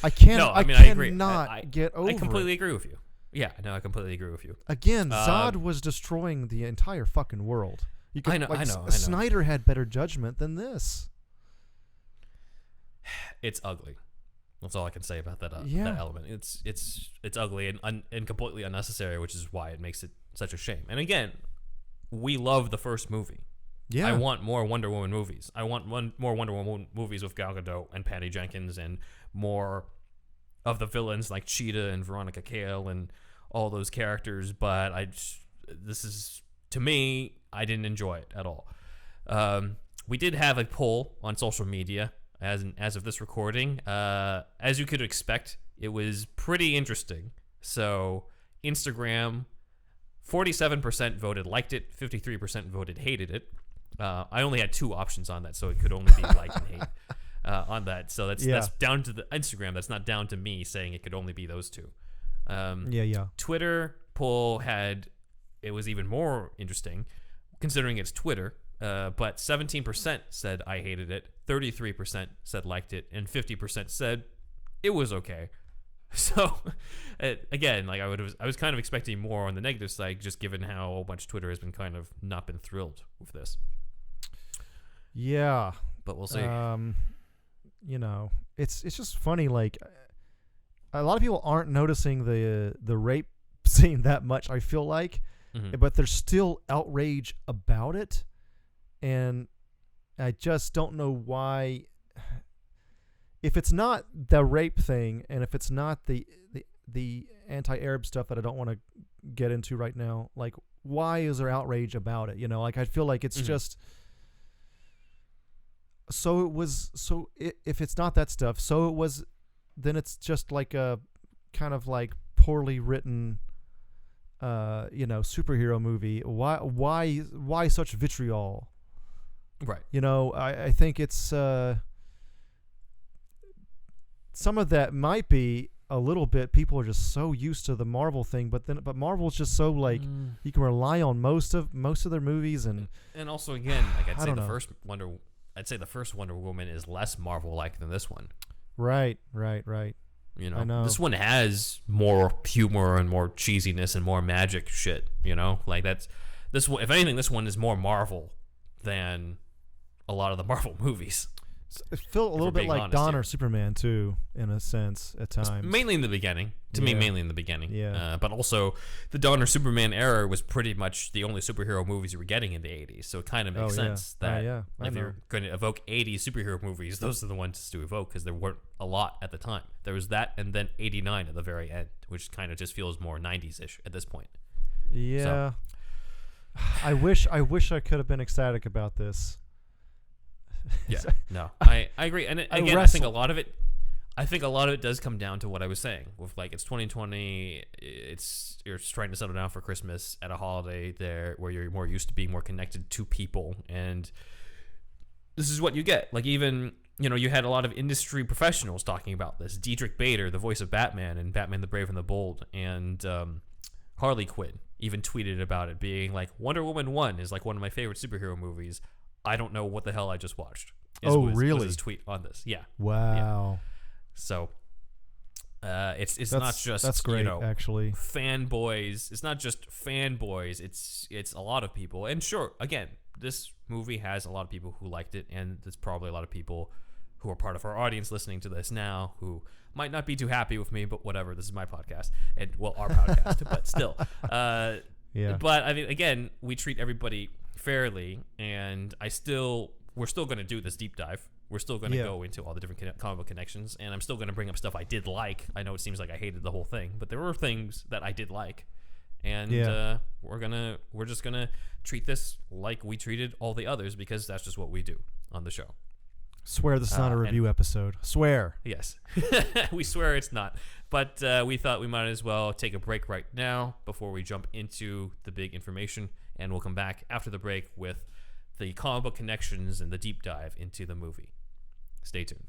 I can't. No, I agree. Cannot get over. I completely agree with you. Yeah, no, I completely agree with you. Again, Zod was destroying the entire fucking world. I know. Snyder had better judgment than this. It's ugly. That's all I can say about that, Yeah. that element. It's ugly and completely unnecessary, which is why it makes it such a shame. And again, we love the first movie. Yeah. I want more Wonder Woman movies. I want more Wonder Woman movies with Gal Gadot and Patty Jenkins, and more of the villains like Cheetah and Veronica Cale and all those characters. But this is, to me, I didn't enjoy it at all. We did have a poll on social media as of this recording. As you could expect, it was pretty interesting. So Instagram, 47% voted liked it, 53% voted hated it. I only had two options on that, so it could only be like and hate on that. So that's down to the Instagram. That's not down to me saying it could only be those two. Twitter poll it was even more interesting, considering it's Twitter. but 17% said I hated it, 33% said liked it, and 50% said it was okay. So, again, like I was kind of expecting more on the negative side, just given how much Twitter has been kind of not been thrilled with this. Yeah, but we'll see. You know, it's just funny. Like, a lot of people aren't noticing the rape scene that much, I feel like, but there's still outrage about it, and I just don't know why. If it's not the rape thing, and if it's not the anti-Arab stuff that I don't want to get into right now, like, why is there outrage about it? You know, like, I feel like it's just. So it was. So if it's not that stuff, so it was. Then it's just like a kind of like poorly written, superhero movie. Why such vitriol? Right. You know, I think it's. Some of that might be a little bit. People are just so used to the Marvel thing, but Marvel's just so like you can rely on most of their movies, and also again, like I'd say the first Wonder Woman is less Marvel-like than this one. Right. You know, I know. This one has more humor and more cheesiness and more magic shit. You know, like this one. If anything, this one is more Marvel than a lot of the Marvel movies. It felt a little bit like Dawn or Superman too, in a sense at times. Mainly in the beginning. Mainly in the beginning. Yeah. But also, the Dawn or Superman era was pretty much the only superhero movies you were getting in the 80s. So it kind of makes sense that if you're going to evoke 80s superhero movies, those are the ones to evoke, because there weren't a lot at the time. There was that, and then 89 at the very end, which kind of just feels more 90s-ish at this point. Yeah. So. I wish I could have been ecstatic about this. Yeah, no, I agree, and again, I think a lot of it does come down to what I was saying with, like, it's 2020, you're trying to settle down for Christmas at a holiday there where you're more used to being more connected to people, and this is what you get. Like, even, you know, you had a lot of industry professionals talking about this. Diedrich Bader, the voice of Batman in Batman the Brave and the Bold, and Harley Quinn even tweeted about it, being like, Wonder Woman 1 is like one of my favorite superhero movies. I don't know what the hell I just watched. Really? Was his tweet on this. Yeah. Wow. Yeah. So, it's not just, that's great, actually. Fanboys. It's not just fanboys. It's a lot of people. And sure, again, this movie has a lot of people who liked it, and there's probably a lot of people who are part of our audience listening to this now who might not be too happy with me, but whatever. This is my podcast, and our podcast, but still. Yeah. But I mean, again, we treat everybody fairly, and we're still going to do this deep dive. We're still going to go into all the different comic book connections, and I'm still going to bring up stuff I did like. I know it seems like I hated the whole thing, but there were things that I did like, and we're just gonna treat this like we treated all the others, because that's just what we do on the show. Swear this is not a review episode. Swear. Yes. We swear it's not. But we thought we might as well take a break right now before we jump into the big information, and we'll come back after the break with the comic book connections and the deep dive into the movie. Stay tuned.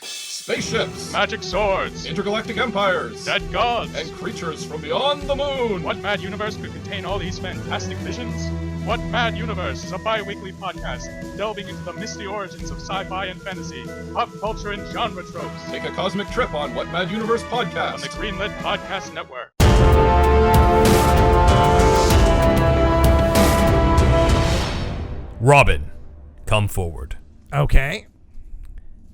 Spaceships, magic swords, intergalactic empires, dead gods, and creatures from beyond the moon. What mad universe could contain all these fantastic visions? What Mad Universe is a bi-weekly podcast delving into the misty origins of sci-fi and fantasy, pop culture and genre tropes. Take a cosmic trip on What Mad Universe Podcast on the Greenlit Podcast Network. Robin, come forward. Okay.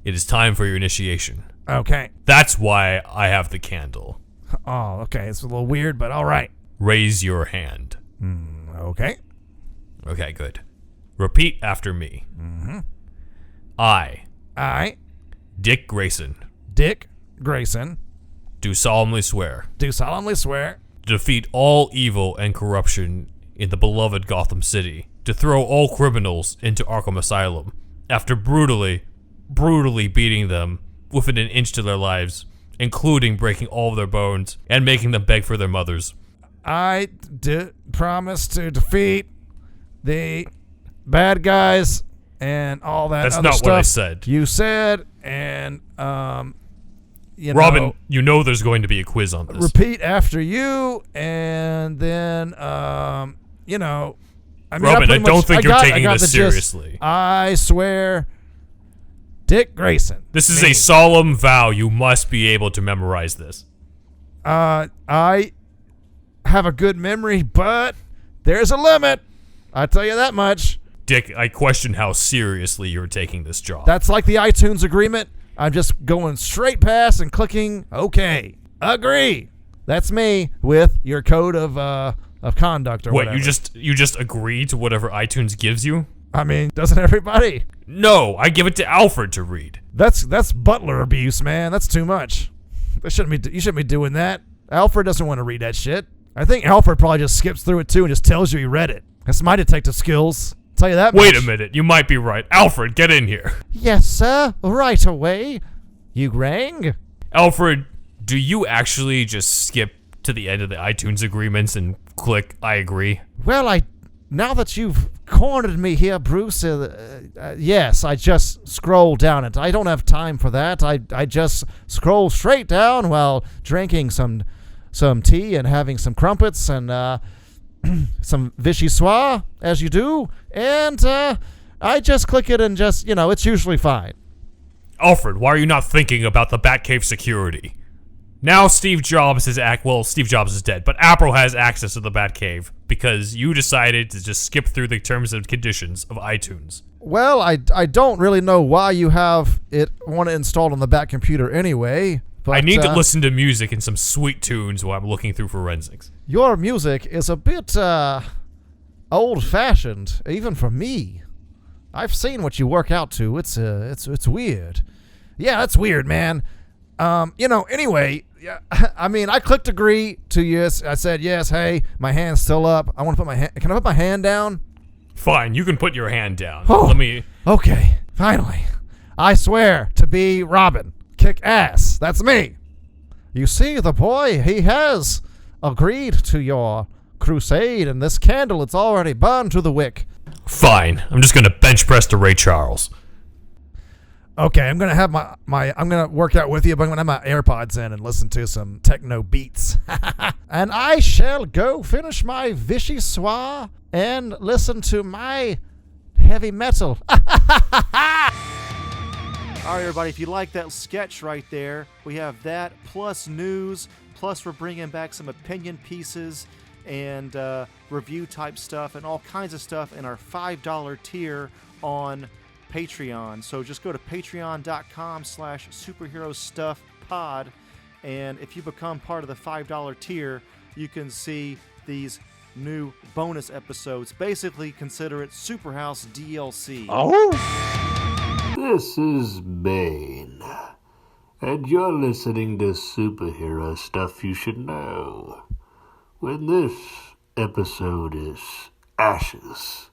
It is time for your initiation. Okay. That's why I have the candle. Oh, okay. It's a little weird, but all right. Raise your hand. Okay. Okay, good. Repeat after me. Mm-hmm. I, Dick Grayson, do solemnly swear to defeat all evil and corruption in the beloved Gotham City, to throw all criminals into Arkham Asylum after brutally beating them within an inch to their lives, including breaking all of their bones and making them beg for their mothers. I promise to defeat the bad guys and all that That's other not stuff what I said. you said, and Robin, you know there's going to be a quiz on this. Repeat after you, and then I mean, Robin, I don't much, think I you're got- taking I got this the gist. seriously. I swear, Dick Grayson. This is Me. a solemn vow. You must be able to memorize this. I have a good memory, but there's a limit. I tell you that much. Dick, I question how seriously you're taking this job. That's like the iTunes agreement. I'm just going straight past and clicking OK. Agree. That's me with your code of conduct or Wait, whatever. you just agree to whatever iTunes gives you? I mean, doesn't everybody? No, I give it to Alfred to read. That's butler abuse, man. That's too much. You shouldn't be doing that. Alfred doesn't want to read that shit. I think Alfred probably just skips through it too and just tells you he read it. That's my detective skills. I'll tell you that much. Wait a minute, you might be right. Alfred, get in here. Yes, sir. Right away. You rang? Alfred, do you actually just skip to the end of the iTunes agreements and click I agree? Well, now that you've cornered me here, Bruce, yes, I just scroll down it. I don't have time for that. I just scroll straight down while drinking some tea and having some crumpets and some vichyssoise, as you do, and I just click it and just, it's usually fine. Alfred, why are you not thinking about the Batcave security? Now Steve Jobs is Steve Jobs is dead, but Apple has access to the Batcave because you decided to just skip through the terms and conditions of iTunes. Well, I don't really know why you want it installed on the Bat computer anyway. But, I need to listen to music and some sweet tunes while I'm looking through forensics. Your music is a bit old-fashioned, even for me. I've seen what you work out to. It's weird. Yeah, that's weird, man. Anyway, yeah, I mean, I clicked agree to yes. I said yes. Hey, my hand's still up. I want to put my hand. Can I put my hand down? Fine, you can put your hand down. Oh, Let me. Okay, finally. I swear to be Robin. Kick ass. That's me. You see, the boy, he has agreed to your crusade, and this candle, it's already burned to the wick. Fine, I'm just gonna bench press to Ray Charles. Okay, I'm gonna have I'm gonna work out with you, but I'm gonna have my AirPods in and listen to some techno beats. And I shall go finish my vichyssoise and listen to my heavy metal. All right, everybody, if you like that sketch right there, we have that, plus news, plus we're bringing back some opinion pieces and review type stuff and all kinds of stuff in our $5 tier on Patreon. So just go to patreon.com/superherostuffpod, and if you become part of the $5 tier, you can see these new bonus episodes. Basically, consider it Superhouse DLC. This is Bane, and you're listening to Superhero Stuff You Should Know. When this episode is ashes,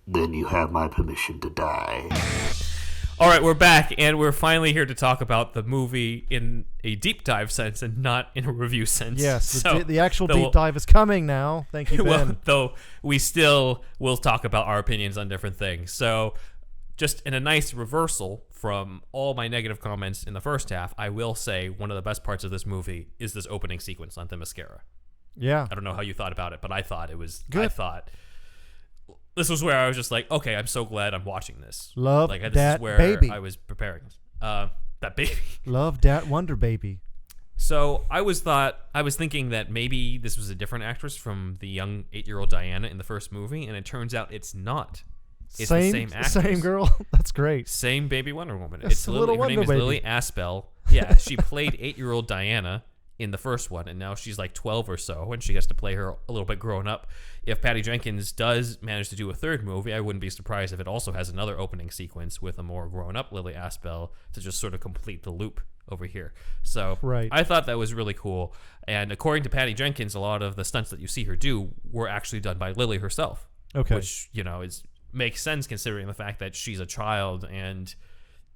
then you have my permission to die. All right, we're back, and we're finally here to talk about the movie in a deep dive sense and not in a review sense. Yes, So, the actual though- deep dive is coming now. Thank you, Ben. Well, though we still will talk about our opinions on different things. So, just in a nice reversal from all my negative comments in the first half, I will say one of the best parts of this movie is this opening sequence on Themyscira. Yeah. I don't know how you thought about it, but I thought it was Good. I thought this was where I was just like, okay, I'm so glad I'm watching this. Love like this that is where baby. I was preparing this. That baby. Love that Wonder Baby. So I was thinking that maybe this was a different actress from the young 8-year-old Diana in the first movie, and it turns out it's not. It's the same actress. Same girl. That's great. Same baby Wonder Woman. It's It's a Lily. little Her name Wonder is Baby. Lily Aspel. Yeah, she played 8-year-old Diana in the first one, and now she's like 12 or so, and she gets to play her a little bit grown up. If Patty Jenkins does manage to do a third movie, I wouldn't be surprised if it also has another opening sequence with a more grown up Lily Aspel to just sort of complete the loop over here. So Right. I thought that was really cool. And according to Patty Jenkins, a lot of the stunts that you see her do were actually done by Lily herself. Okay. Which, makes sense considering the fact that she's a child, and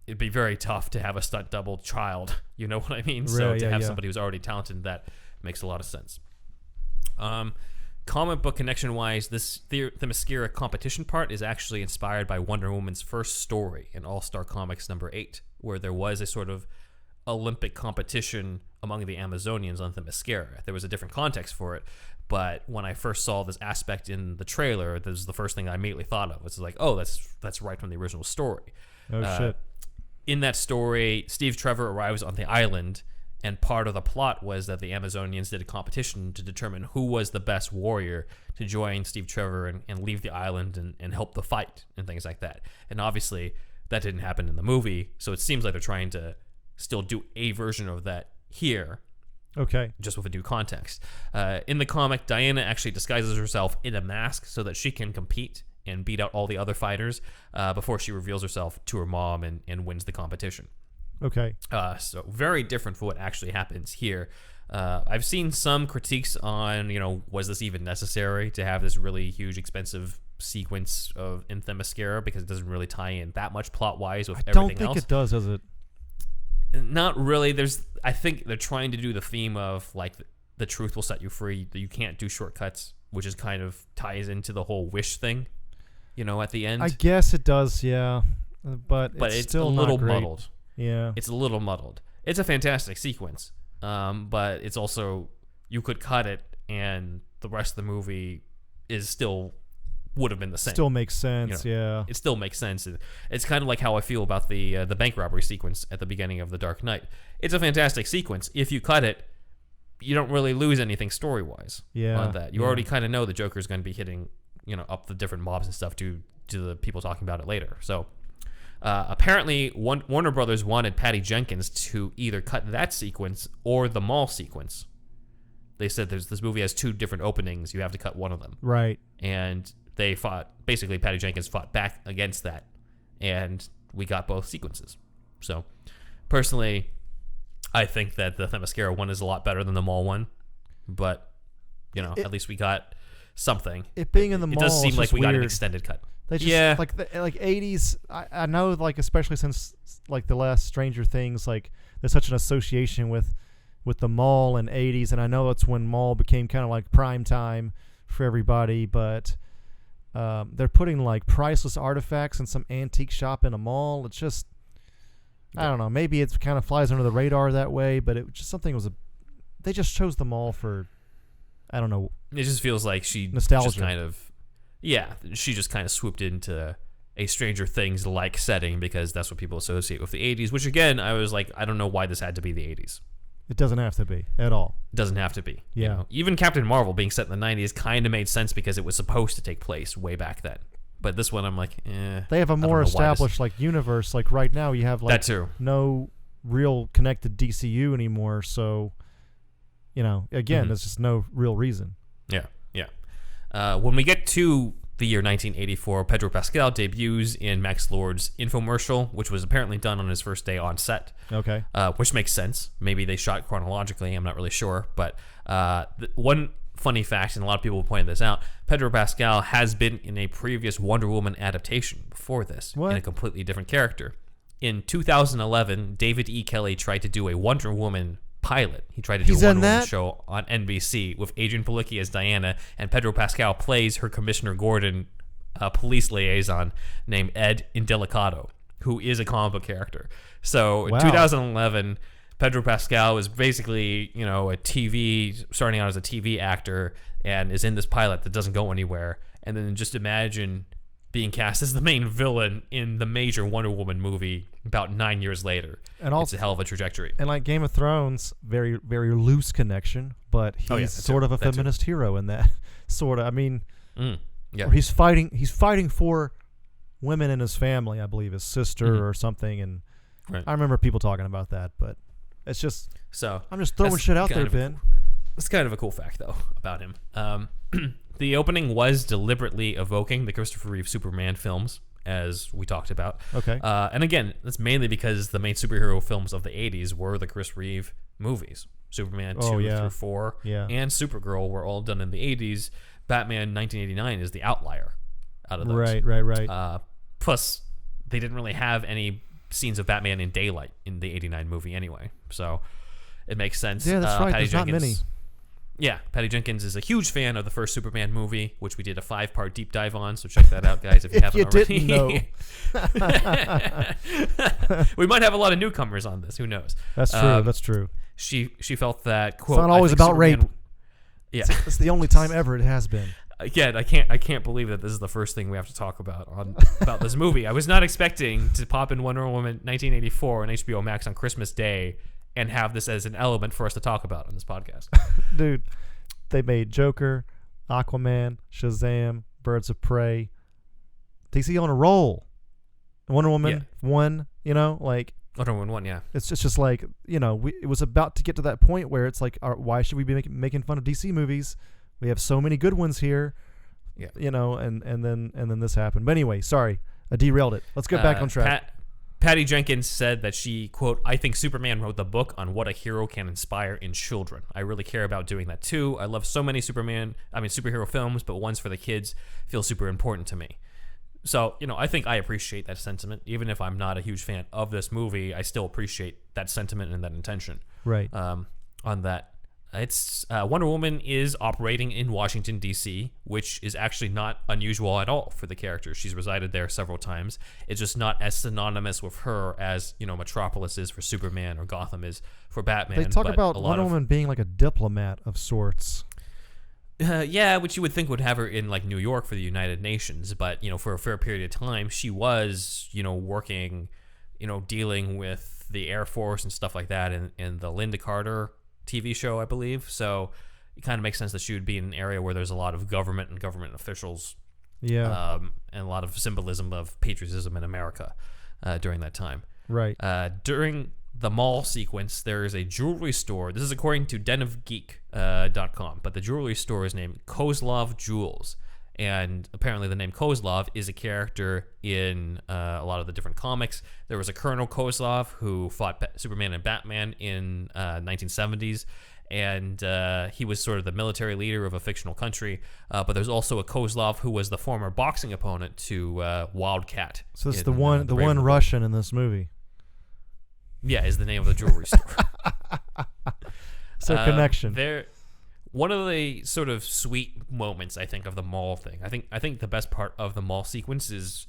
it'd be very tough to have a stunt double child. You know what I mean? So Right, to yeah, have yeah. somebody who's already talented, that makes a lot of sense. Comic book connection wise, this Themyscira competition part is actually inspired by Wonder Woman's first story in All-Star Comics number 8, where there was a sort of Olympic competition among the Amazonians on Themyscira. There was a different context for it, but when I first saw this aspect in the trailer, this was the first thing I immediately thought of. It's like, oh, that's right from the original story. Oh shit. In that story, Steve Trevor arrives on the island, and part of the plot was that the Amazonians did a competition to determine who was the best warrior to join Steve Trevor and leave the island and help the fight and things like that. And obviously, that didn't happen in the movie, so it seems like they're trying to still do a version of that here. Okay. Just with a new context. In the comic, Diana actually disguises herself in a mask so that she can compete and beat out all the other fighters before she reveals herself to her mom and wins the competition. Okay. So very different from what actually happens here. I've seen some critiques on, was this even necessary to have this really huge, expensive sequence in Themyscira, because it doesn't really tie in that much plot-wise with everything else. I don't think it does it? Not really. I think they're trying to do the theme of, like, the truth will set you free, that you can't do shortcuts, which is kind of ties into the whole wish thing, at the end. I guess it does, yeah. But it's still a little not great. muddled. Yeah. It's a little muddled. It's a fantastic sequence, but it's also, you could cut it and the rest of the movie would have been the same. Still makes sense, yeah. It still makes sense. It's kind of like how I feel about the bank robbery sequence at the beginning of The Dark Knight. It's a fantastic sequence. If you cut it, you don't really lose anything story-wise on that. You already kind of know the Joker's going to be hitting, up the different mobs and stuff to the people talking about it later. So apparently Warner Brothers wanted Patty Jenkins to either cut that sequence or the mall sequence. They said this movie has two different openings. You have to cut one of them. Right. And they basically Patty Jenkins fought back against that, and we got both sequences. So personally, I think that the Themyscira one is a lot better than the mall one, but at least we got something. It being in the mall, it does seem like we got an weird. extended cut. They just, like 80s. I know, like, especially since like the last Stranger Things, like there's such an association with the mall and 80s, and I know that's when mall became kind of like prime time for everybody, but they're putting like priceless artifacts in some antique shop in a mall. It's just, I don't know, maybe it kind of flies under the radar that way, but it just they just chose the mall for, I don't know. It just feels like nostalgia. She just kind of swooped into a Stranger Things like setting because that's what people associate with the 80s, which again, I was like, I don't know why this had to be the 80s. It doesn't have to be at all. It doesn't have to be. Yeah. Even Captain Marvel being set in the 90s kind of made sense because it was supposed to take place way back then. But this one, I'm like, They have a more established like universe. Like right now, you have like that too. No real connected DCU anymore. So, again, there's just no real reason. Yeah. When we get to the year 1984, Pedro Pascal debuts in Max Lord's infomercial, which was apparently done on his first day on set. Okay. Which makes sense. Maybe they shot chronologically. I'm not really sure. But one funny fact, and a lot of people pointed this out, Pedro Pascal has been in a previous Wonder Woman adaptation before this in a completely different character. In 2011, David E. Kelly tried to do a Wonder Woman pilot. He tried to do a Wonder Woman show on NBC with Adrian Palicki as Diana, and Pedro Pascal plays her Commissioner Gordon, police liaison named Ed Indelicato, who is a comic book character. So in 2011, Pedro Pascal is basically, starting out as a TV actor and is in this pilot that doesn't go anywhere. And then just imagine being cast as the main villain in the major Wonder Woman movie about 9 years later. And also, it's a hell of a trajectory. And like Game of Thrones, very, very loose connection, but he's sort of a feminist hero in that. Sort of. I mean, he's fighting for women in his family, I believe, his sister or something. And I remember people talking about that, but it's just, I'm just throwing shit out there, Ben. It's kind of a cool fact, though, about him. The opening was deliberately evoking the Christopher Reeve Superman films, as we talked about. Okay. And again, that's mainly because the main superhero films of the 80s were the Chris Reeve movies. Superman 2 through 4 and Supergirl were all done in the 80s. Batman 1989 is the outlier out of those. Right. Plus, they didn't really have any scenes of Batman in daylight in the 89 movie anyway. So it makes sense. Yeah, that's right. Patty There's Jenkins, not many. Yeah, Patty Jenkins is a huge fan of the first Superman movie, which we did a 5-part deep dive on. So check that out, guys, if you haven't already. Didn't know. We might have a lot of newcomers on this. Who knows? That's true. That's true. She felt that, quote, It's not always about Superman, rape. Yeah, It's the only time ever it has been. Again, I can't believe that this is the first thing we have to talk about about this movie. I was not expecting to pop in Wonder Woman 1984 on HBO Max on Christmas Day and have this as an element for us to talk about on this podcast. Dude, they made Joker, Aquaman, Shazam, Birds of Prey. DC on a roll. Wonder Woman 1, like Wonder Woman 1, yeah. it's just like, it was about to get to that point where it's like, why should we be making fun of DC movies? We have so many good ones here. Yeah. And then this happened. But anyway, sorry, I derailed it. Let's get back on track. Patty Jenkins said that she, quote, I think Superman wrote the book on what a hero can inspire in children. I really care about doing that too. I love so many superhero films, but ones for the kids feel super important to me. So, I think I appreciate that sentiment. Even if I'm not a huge fan of this movie, I still appreciate that sentiment and that intention. Right. On that. It's Wonder Woman is operating in Washington, D.C., which is actually not unusual at all for the character. She's resided there several times. It's just not as synonymous with her as, Metropolis is for Superman or Gotham is for Batman. They talk about Wonder Woman being like a diplomat of sorts. Yeah, which you would think would have her in, like, New York for the United Nations. But, for a fair period of time, she was, working, dealing with the Air Force and stuff like that in the Linda Carter TV show, I believe. So it kind of makes sense that she would be in an area where there's a lot of government and government officials, and a lot of symbolism of patriotism in America during that time. Right. During the mall sequence, there is a jewelry store. This is according to denofgeek.com, but the jewelry store is named Kozlov Jewels. And apparently the name Kozlov is a character in a lot of the different comics. There was a Colonel Kozlov who fought Superman and Batman in 1970s, and he was sort of the military leader of a fictional country. But there's also a Kozlov who was the former boxing opponent to Wildcat. So it's the one Russian in this movie. Yeah, is the name of the jewelry store. So connection. One of the sort of sweet moments, I think, of the mall thing. I think the best part of the mall sequence is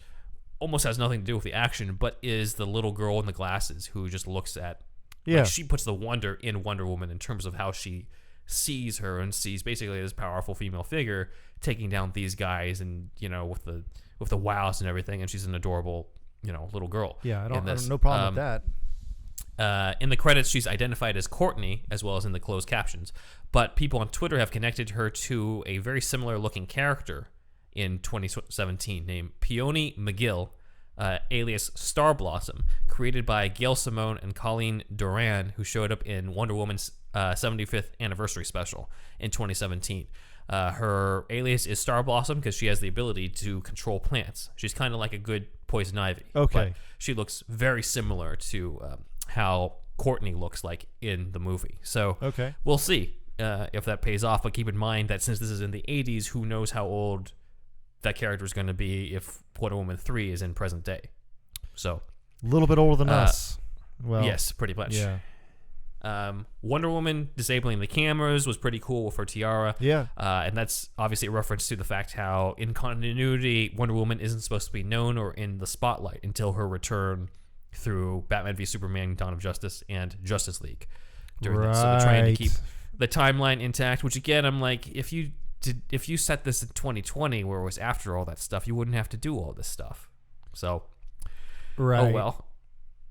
almost has nothing to do with the action, but is the little girl in the glasses who just looks at. Yeah. Like, she puts the wonder in Wonder Woman in terms of how she sees her and sees basically this powerful female figure taking down these guys, and with the wows and everything, and she's an adorable little girl. Yeah, I have no problem with that. In the credits, she's identified as Courtney, as well as in the closed captions. But people on Twitter have connected her to a very similar-looking character in 2017 named Peony McGill, alias Star Blossom, created by Gail Simone and Colleen Doran, who showed up in Wonder Woman's 75th anniversary special in 2017. Her alias is Star Blossom because she has the ability to control plants. She's kind of like a good poison ivy. Okay. But she looks very similar to how Courtney looks like in the movie. So we'll see if that pays off. But keep in mind that since this is in the 80s, who knows how old that character is going to be if Wonder Woman 3 is in present day. So a little bit older than us. Well, yes, pretty much. Yeah. Wonder Woman disabling the cameras was pretty cool with her tiara. Yeah. And that's obviously a reference to the fact how in continuity Wonder Woman isn't supposed to be known or in the spotlight until her return through Batman v Superman, Dawn of Justice, and Justice League. During this. So they're trying to keep the timeline intact, which again, I'm like, if you set this in 2020 where it was after all that stuff, you wouldn't have to do all this stuff. So, right. Oh well.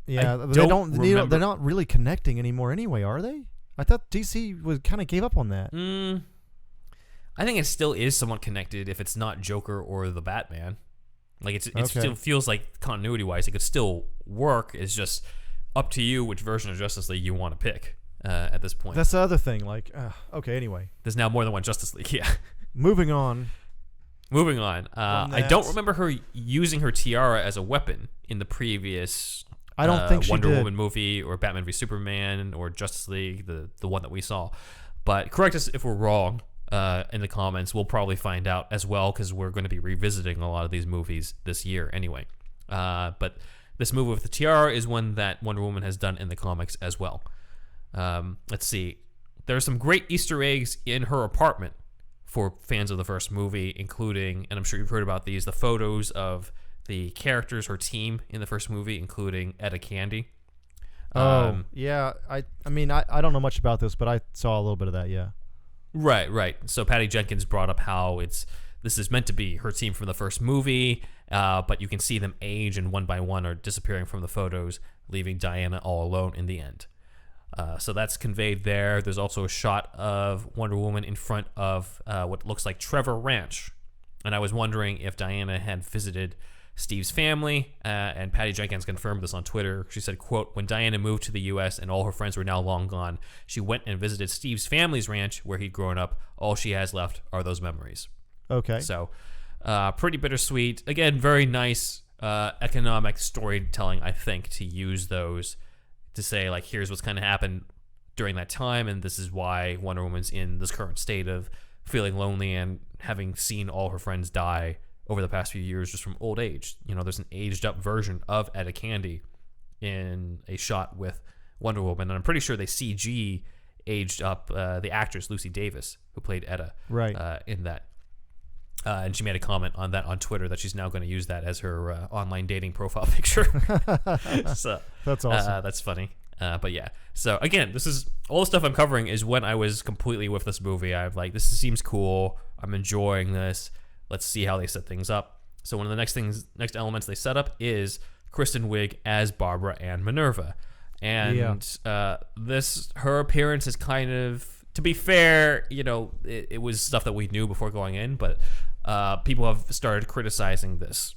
Yeah, they're not really connecting anymore anyway, are they? I thought DC kind of gave up on that. I think it still is somewhat connected if it's not Joker or the Batman. Like it still feels like continuity-wise, it could still work. It's just up to you which version of Justice League you want to pick at this point. That's the other thing. Like, okay, anyway. There's now more than one Justice League, yeah. Moving on. I don't remember her using her tiara as a weapon in the previous I don't think she Wonder did. Woman movie or Batman v Superman or Justice League, the one that we saw. But correct us if we're wrong in the comments. We'll probably find out as well because we're going to be revisiting a lot of these movies this year anyway. But this movie with the tiara is one that Wonder Woman has done in the comics as well. Let's see. there's some great Easter eggs in her apartment for fans of the first movie, including, and I'm sure you've heard about these, the photos of the characters, her team in the first movie, including Etta Candy. Yeah. I mean, I don't know much about this, but I saw a little bit of that, yeah. Right. So Patty Jenkins brought up how this is meant to be her team from the first movie, but you can see them age and one by one are disappearing from the photos, leaving Diana all alone in the end. So that's conveyed there. There's also a shot of Wonder Woman in front of what looks like Trevor Ranch. And I was wondering if Diana had visited Steve's family, and Patty Jenkins confirmed this on Twitter. She said, quote, "When Diana moved to the U.S. and all her friends were now long gone, she went and visited Steve's family's ranch where he'd grown up. All she has left are those memories." Okay. So pretty bittersweet. Again, very nice economic storytelling, I think, to use those to say, like, here's what's kind of happened during that time, and this is why Wonder Woman's in this current state of feeling lonely and having seen all her friends die over the past few years just from old age. You know, there's an aged up version of Etta Candy in a shot with Wonder Woman, and I'm pretty sure they CG aged up the actress Lucy Davis, who played Etta, in that. And she made a comment on that on Twitter that she's now going to use that as her online dating profile picture. So that's awesome. That's funny. But yeah. So again, this is all the stuff I'm covering is when I was completely with this movie. I'm like, this seems cool. I'm enjoying this. Let's see how they set things up. So one of the next elements they set up is Kristen Wiig as Barbara and Minerva. And her appearance is kind of, to be fair, you know, it was stuff that we knew before going in, but people have started criticizing this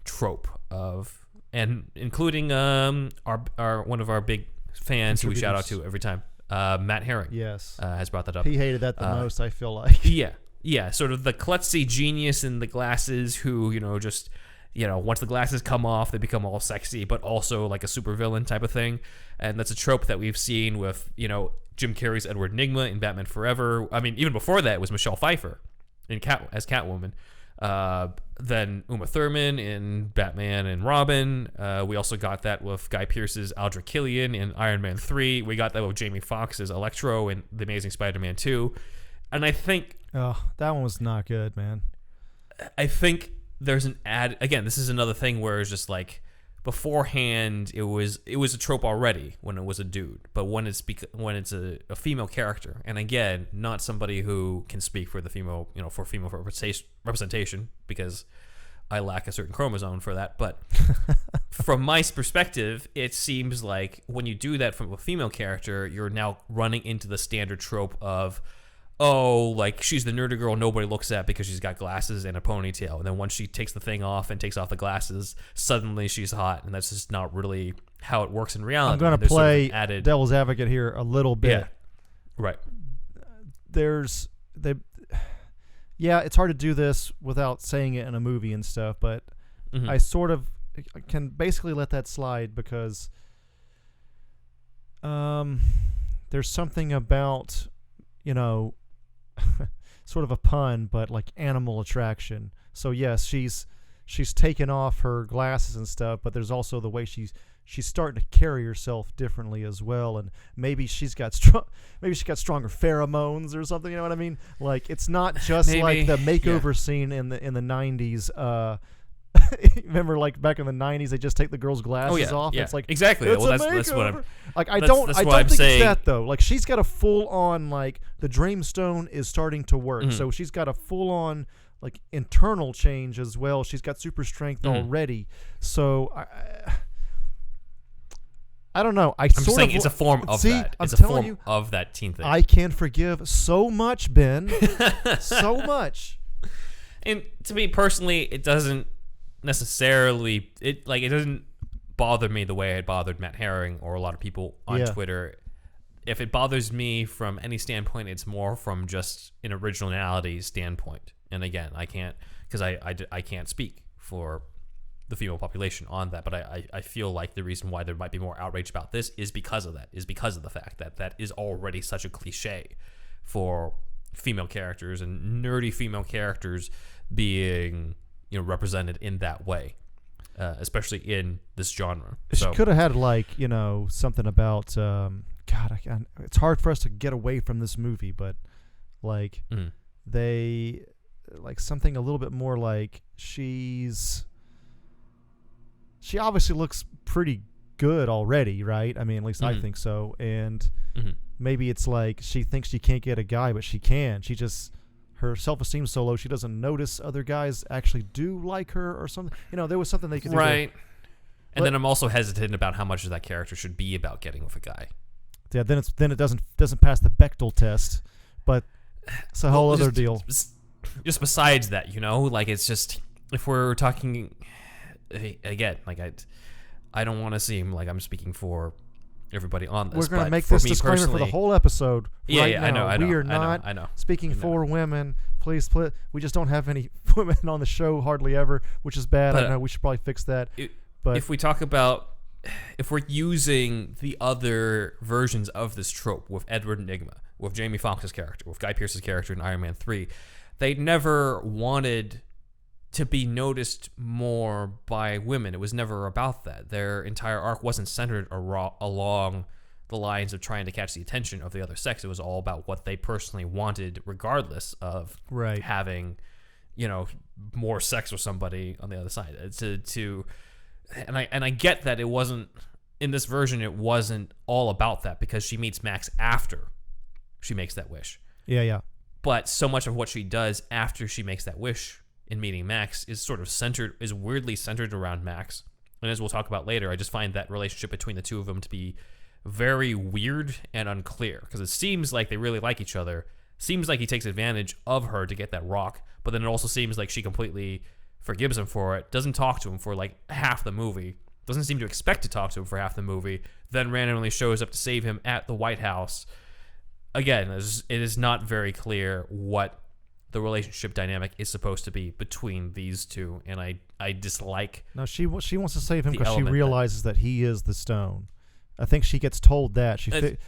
trope of, and including our one of our big fans who we shout out to every time, Matt Herring. Yes, has brought that up. He hated that the most, I feel like. Yeah, sort of the klutzy genius in the glasses who, you know, just, you know, once the glasses come off, they become all sexy, but also like a supervillain type of thing. And that's a trope that we've seen with, you know, Jim Carrey's Edward Nygma in Batman Forever. I mean, even before that, it was Michelle Pfeiffer as Catwoman. Then Uma Thurman in Batman and Robin. We also got that with Guy Pearce's Aldrich Killian in Iron Man 3. We got that with Jamie Foxx as Electro in The Amazing Spider-Man 2. And I think... Oh, that one was not good, man. I think there's an ad... Again, this is another thing where it's just like... Beforehand, it was a trope already when it was a dude, but when it's a female character, and again, not somebody who can speak for the female, you know, for female representation, because I lack a certain chromosome for that. But from my perspective, it seems like when you do that from a female character, you're now running into the standard trope of, oh, like, she's the nerdy girl nobody looks at because she's got glasses and a ponytail. And then once she takes the thing off and takes off the glasses, suddenly she's hot. And that's just not really how it works in reality. I'm going to play devil's advocate here a little bit. Yeah. Right. It's hard to do this without saying it in a movie and stuff, but I sort of can basically let that slide because there's something about, you know, sort of a pun, but like animal attraction. So yes, she's taken off her glasses and stuff, but there's also the way she's starting to carry herself differently as well, and maybe she's got stronger pheromones or something. You know what I mean? Like, it's not just like the makeover scene in the 90s. Remember, like back in the 90s, they just take the girl's glasses off. Yeah. It's like exactly. It's well, that's what I'm. Like I don't think it's that though. Like, she's got a full on, like, the Dreamstone is starting to work, so she's got a full on, like, internal change as well. She's got super strength already. So I don't know. I'm just saying it's a form of that. It's a form of that teen thing. I can forgive so much, Ben. So much. And to me personally, it doesn't necessarily, it doesn't bother me the way it bothered Matt Herring or a lot of people on Twitter. If it bothers me from any standpoint, it's more from just an originality standpoint. And again, I can't, because I can't speak for the female population on that, but I feel like the reason why there might be more outrage about this is because of that, is because of the fact that that is already such a cliche for female characters and nerdy female characters being, you know, represented in that way, especially in this genre. She could have had, like, you know, something about God, it's hard for us to get away from this movie, but like they like something a little bit more like she obviously looks pretty good already, right? I mean, at least I think so. And maybe it's like she thinks she can't get a guy, but she can. She just, her self-esteem's so low, she doesn't notice other guys actually do like her or something. You know, there was something they could do. Right. And then I'm also hesitant about how much of that character should be about getting with a guy. Yeah, then it doesn't pass the Bechdel test, but it's a whole other deal. Just besides that, you know, like it's just, if we're talking again, like I don't want to seem like I'm speaking for everybody on this. We're gonna make this disclaimer for the whole episode. Yeah, right now. I know. We are not speaking for women. Please, we just don't have any women on the show hardly ever, which is bad. I know we should probably fix that. But if we talk about, if we're using the other versions of this trope with Edward Nygma, with Jamie Foxx's character, with Guy Pearce's character in Iron Man 3, they never wanted to be noticed more by women. It was never about that. Their entire arc wasn't centered along the lines of trying to catch the attention of the other sex. It was all about what they personally wanted, regardless of having, you know, more sex with somebody on the other side. And I get that it wasn't, in this version, it wasn't all about that, because she meets Max after she makes that wish. Yeah. But so much of what she does after she makes that wish in meeting Max is sort of weirdly centered around Max. And as we'll talk about later, I just find that relationship between the two of them to be very weird and unclear, because it seems like they really like each other. Seems like he takes advantage of her to get that rock, but then it also seems like she completely forgives him for it, doesn't talk to him for like half the movie, doesn't seem to expect to talk to him for half the movie, then randomly shows up to save him at the White House. Again, it is not very clear what the relationship dynamic is supposed to be between these two, and I dislike. No, she wants to save him because she realizes that he is the stone. I think she gets told that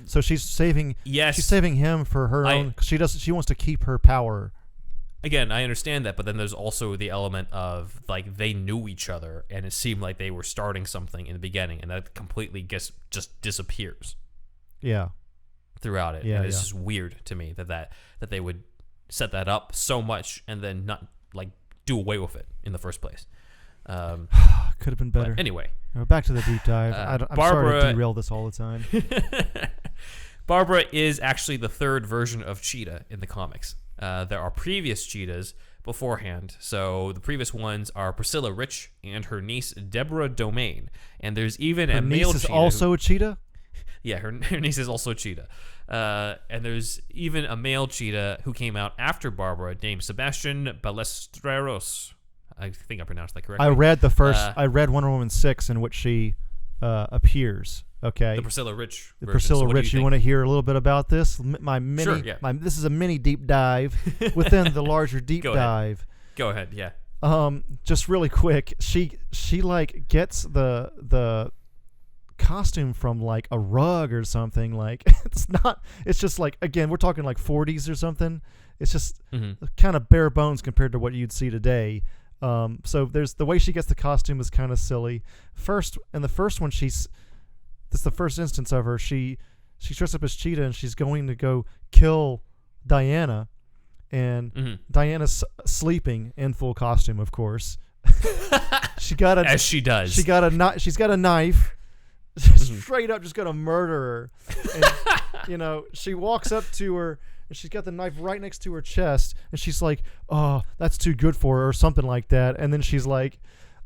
so she's saving. Yes, she's saving him for her own. She wants to keep her power. Again, I understand that, but then there's also the element of like they knew each other, and it seemed like they were starting something in the beginning, and that completely just disappears. Yeah. Throughout it, and it's just weird to me that they would set that up so much and then not like do away with it in the first place. Could have been better. But anyway, back to the deep dive. I'm sorry to derail this all the time. Barbara is actually the third version of Cheetah in the comics. There are previous Cheetahs beforehand. So the previous ones are Priscilla Rich and her niece Deborah Domain, and there's even a male niece is Cheetah also a Cheetah. Yeah, her niece is also Cheetah. And there's even a male Cheetah who came out after Barbara named Sebastian Ballesteros. I think I pronounced that correctly. I read the first. I read Wonder Woman 6, in which she appears. Okay. The Priscilla Rich. The Priscilla Rich. You want to hear a little bit about this? Sure, yeah. This is a mini deep dive within the larger deep dive. Go ahead. Yeah. Just really quick. She like gets the costume from like a rug or something. Like it's just like, again, we're talking like 40s or something. It's just kind of bare bones compared to what you'd see today. So there's the way she gets the costume is kind of silly. In the first one, this is the first instance of her. She dressed up as Cheetah, and she's going to go kill Diana, and Diana's sleeping in full costume, of course. As she does. She's got a knife. Straight up just gonna murder her. And, you know, she walks up to her, and she's got the knife right next to her chest, and she's like, "Oh, that's too good for her," or something like that. And then she's like,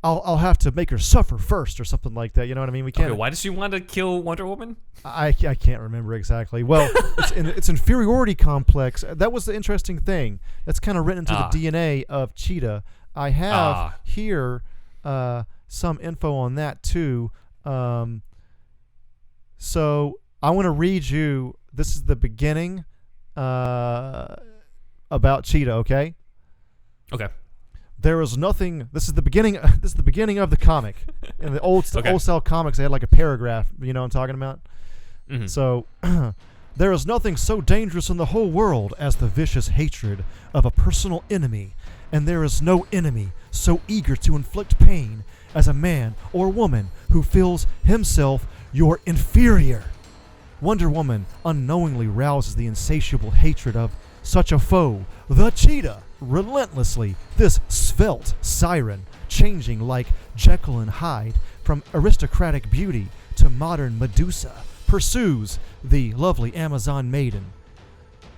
I'll have to make her suffer first," or something like that. You know what I mean? We can't. Okay, why does she want to kill Wonder Woman? I can't remember exactly. Well, it's inferiority complex. That was the interesting thing. That's kind of written into the DNA of Cheetah. I have here some info on that too. So I want to read you. This is the beginning about Cheetah. Okay. Okay. There is nothing. This is the beginning. This is the beginning of the comic. In the old style comics, they had like a paragraph. You know what I'm talking about? Mm-hmm. So, there is nothing so dangerous in the whole world as the vicious hatred of a personal enemy, and there is no enemy so eager to inflict pain as a man or woman who feels himself your inferior. Wonder Woman unknowingly rouses the insatiable hatred of such a foe, the Cheetah. Relentlessly, this svelte siren, changing like Jekyll and Hyde from aristocratic beauty to modern Medusa, pursues the lovely Amazon maiden.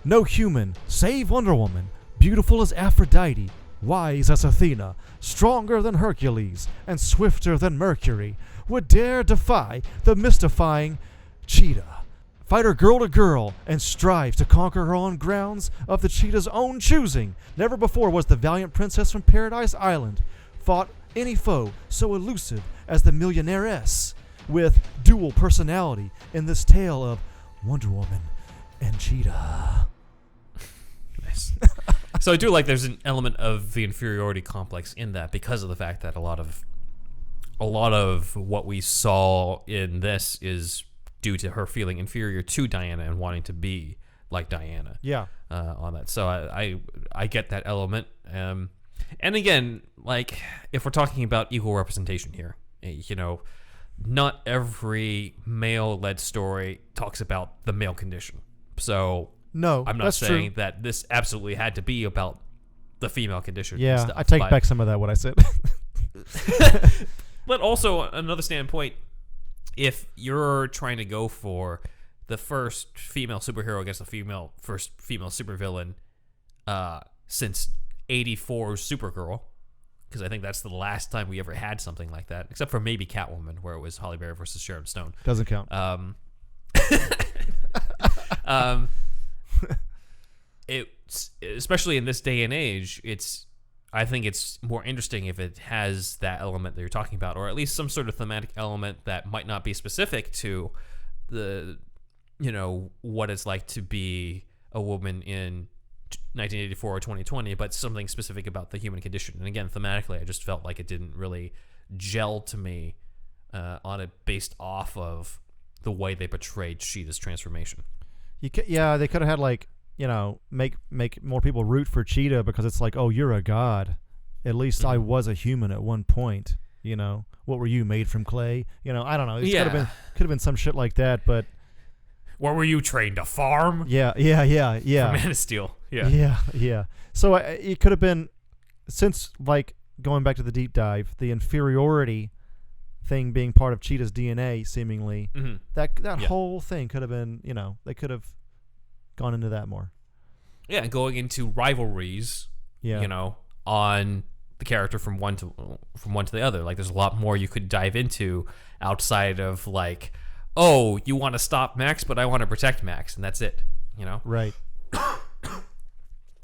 No human, save Wonder Woman, beautiful as Aphrodite, wise as Athena, stronger than Hercules, and swifter than Mercury, would dare defy the mystifying Cheetah. Fight her girl to girl and strive to conquer her on grounds of the Cheetah's own choosing. Never before was the valiant princess from Paradise Island fought any foe so elusive as the millionairess, with dual personality in this tale of Wonder Woman and Cheetah. Nice. So I do like there's an element of the inferiority complex in that because of the fact that a lot of what we saw in this is due to her feeling inferior to Diana and wanting to be like Diana. Yeah. On that. So I get that element. And again, like, if we're talking about equal representation here, you know, not every male-led story talks about the male condition. So no, I'm not that's saying true. that this absolutely had to be about the female condition. Yeah, and stuff, I take back some of that, what I said. But also, another standpoint, if you're trying to go for the first female superhero against the first female supervillain since 84's Supergirl, because I think that's the last time we ever had something like that, except for maybe Catwoman, where it was Halle Berry versus Sharon Stone. Doesn't count. It's especially in this day and age, I think it's more interesting if it has that element that you're talking about, or at least some sort of thematic element that might not be specific to the, you know, what it's like to be a woman in 1984 or 2020, but something specific about the human condition. And again, thematically, I just felt like it didn't really gel to me on it based off of the way they portrayed Cheetah's transformation. Yeah, they could have had, like, you know, make more people root for Cheetah because it's like, oh, you're a god. At least I was a human at one point. You know, what were you, made from clay? You know, I don't know. It could have been some shit like that. But What were you, trained to farm? yeah. For Man of Steel. Yeah. So it could have been, since, like, going back to the deep dive, the inferiority thing being part of Cheetah's DNA, seemingly, that whole thing could have been, you know, they could have gone into that more. Yeah, going into rivalries, you know, on the character from one to the other. Like, there's a lot more you could dive into outside of, like, oh, you want to stop Max, but I want to protect Max, and that's it, you know? Right.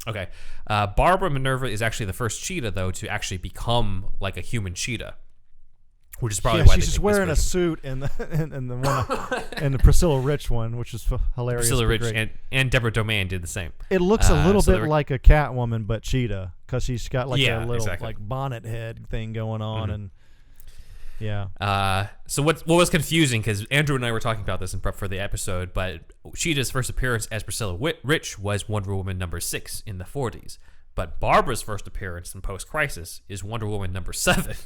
Okay. Barbara Minerva is actually the first Cheetah, though, to actually become like a human cheetah, which is probably why she's just wearing a suit in the one in the Priscilla Rich one, which is hilarious. Priscilla Rich and Deborah Domain did the same. It looks a little bit like a Catwoman, but Cheetah, because she's got like a little like bonnet head thing going on, and So what was confusing, because Andrew and I were talking about this in prep for the episode, but Cheetah's first appearance as Priscilla Rich was Wonder Woman #6 in the 40s. But Barbara's first appearance in Post-Crisis is Wonder Woman #7,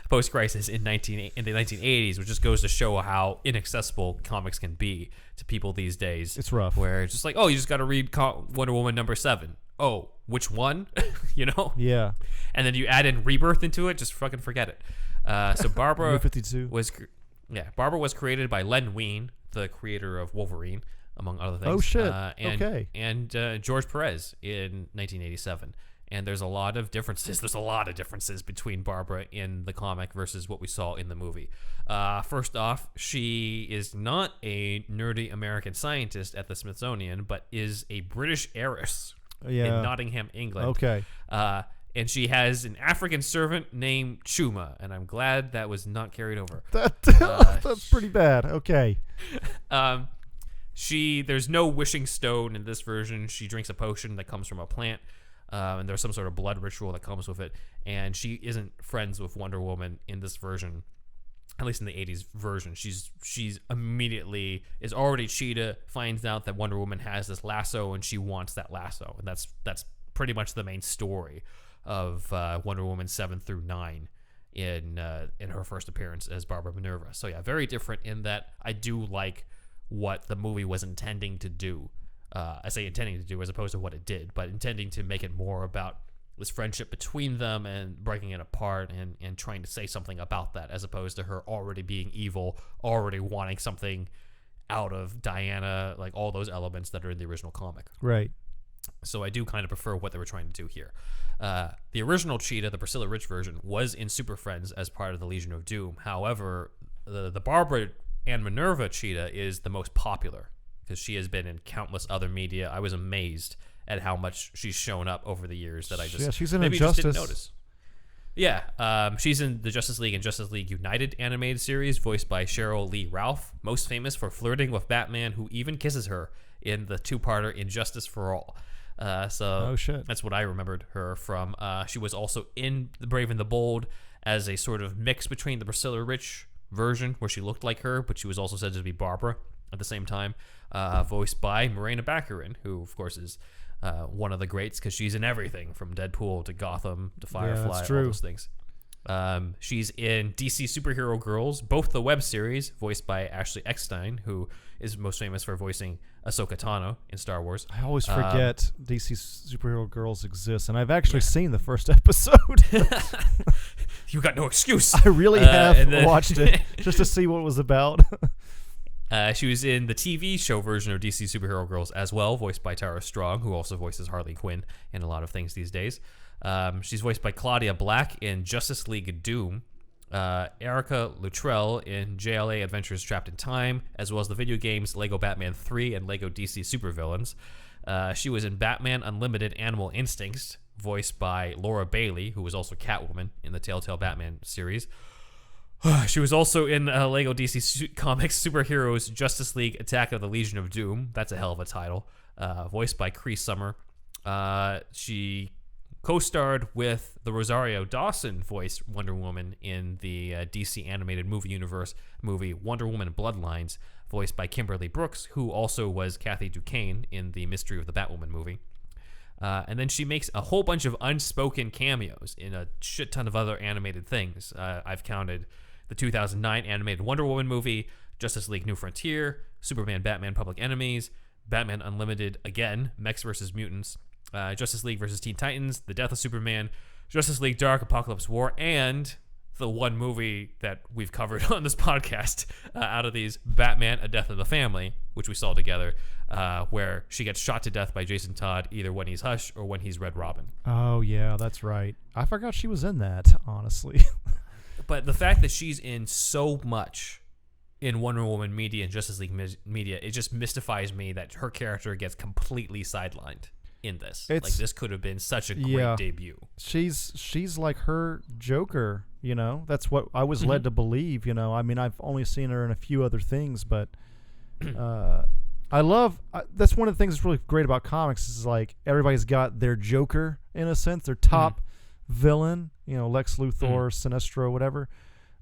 Post-Crisis in the 1980s, which just goes to show how inaccessible comics can be to people these days. It's rough. Where it's just like, oh, you just got to read Wonder Woman #7. Oh, which one? You know? Yeah. And then you add in Rebirth into it, just fucking forget it. So Barbara Barbara was created by Len Wein, the creator of Wolverine, among other things. Oh, shit. Okay. And George Perez in 1987. And there's a lot of differences. There's a lot of differences between Barbara in the comic versus what we saw in the movie. First off, she is not a nerdy American scientist at the Smithsonian, but is a British heiress in Nottingham, England. Okay. And she has an African servant named Chuma, and I'm glad that was not carried over. That's pretty bad. Okay. There's no wishing stone in this version. She drinks a potion that comes from a plant, and there's some sort of blood ritual that comes with it. And she isn't friends with Wonder Woman in this version, at least in the 80s version. She's immediately is already Cheetah, finds out that Wonder Woman has this lasso, and she wants that lasso, and that's pretty much the main story of Wonder Woman 7 through 9 in her first appearance as Barbara Minerva. So yeah, very different in that I do like what the movie was intending to do. I say intending to do as opposed to what it did, but intending to make it more about this friendship between them and breaking it apart and trying to say something about that, as opposed to her already being evil, already wanting something out of Diana, like all those elements that are in the original comic. Right. So I do kind of prefer what they were trying to do here. The original Cheetah, the Priscilla Rich version, was in Super Friends as part of the Legion of Doom. However, the Barbara and Minerva Cheetah is the most popular because she has been in countless other media. I was amazed at how much she's shown up over the years that I just she's in maybe Injustice. just didn't notice. Yeah, she's in the Justice League and Justice League United animated series, voiced by Cheryl Lee Ralph, most famous for flirting with Batman, who even kisses her in the two-parter Injustice for All. Oh, shit. That's what I remembered her from. She was also in The Brave and the Bold as a sort of mix between the Priscilla Rich version, where she looked like her, but she was also said to be Barbara at the same time, voiced by Morena Baccarin, who, of course, is one of the greats because she's in everything from Deadpool to Gotham to Firefly, all those things. She's in DC Superhero Girls, both the web series, voiced by Ashley Eckstein, who is most famous for voicing Ahsoka Tano in Star Wars. I always forget DC Superhero Girls exists, and I've actually seen the first episode. You got no excuse. I really have watched it just to see what it was about. She was in the TV show version of DC Superhero Girls as well, voiced by Tara Strong, who also voices Harley Quinn in a lot of things these days. She's voiced by Claudia Black in Justice League Doom, Erica Luttrell in JLA Adventures Trapped in Time, as well as the video games Lego Batman 3 and Lego DC Supervillains. She was in Batman Unlimited Animal Instincts, voiced by Laura Bailey, who was also Catwoman in the Telltale Batman series. She was also in Lego DC Comics Superheroes Justice League Attack of the Legion of Doom. That's a hell of a title. Voiced by Cree Summer. She co-starred with the Rosario Dawson voiced Wonder Woman in the DC animated movie universe movie Wonder Woman Bloodlines, voiced by Kimberly Brooks, who also was Kathy Duquesne in the Mystery of the Batwoman movie. And then she makes a whole bunch of unspoken cameos in a shit ton of other animated things. I've counted the 2009 animated Wonder Woman movie, Justice League New Frontier, Superman Batman Public Enemies, Batman Unlimited again, Mechs vs. Mutants, Justice League vs. Teen Titans, The Death of Superman, Justice League Dark Apocalypse War, and the one movie that we've covered on this podcast out of these, Batman, A Death in the Family, which we saw together, where she gets shot to death by Jason Todd either when he's Hush or when he's Red Robin. Oh, yeah, that's right. I forgot she was in that, honestly. But the fact that she's in so much in Wonder Woman media and Justice League media, it just mystifies me that her character gets completely sidelined in this. Like, this could have been such a great debut. She's like her Joker, you know? That's what I was led to believe, you know? I mean, I've only seen her in a few other things, but I love... that's one of the things that's really great about comics is, like, everybody's got their Joker, in a sense, their top villain, you know, Lex Luthor, Sinestro, whatever.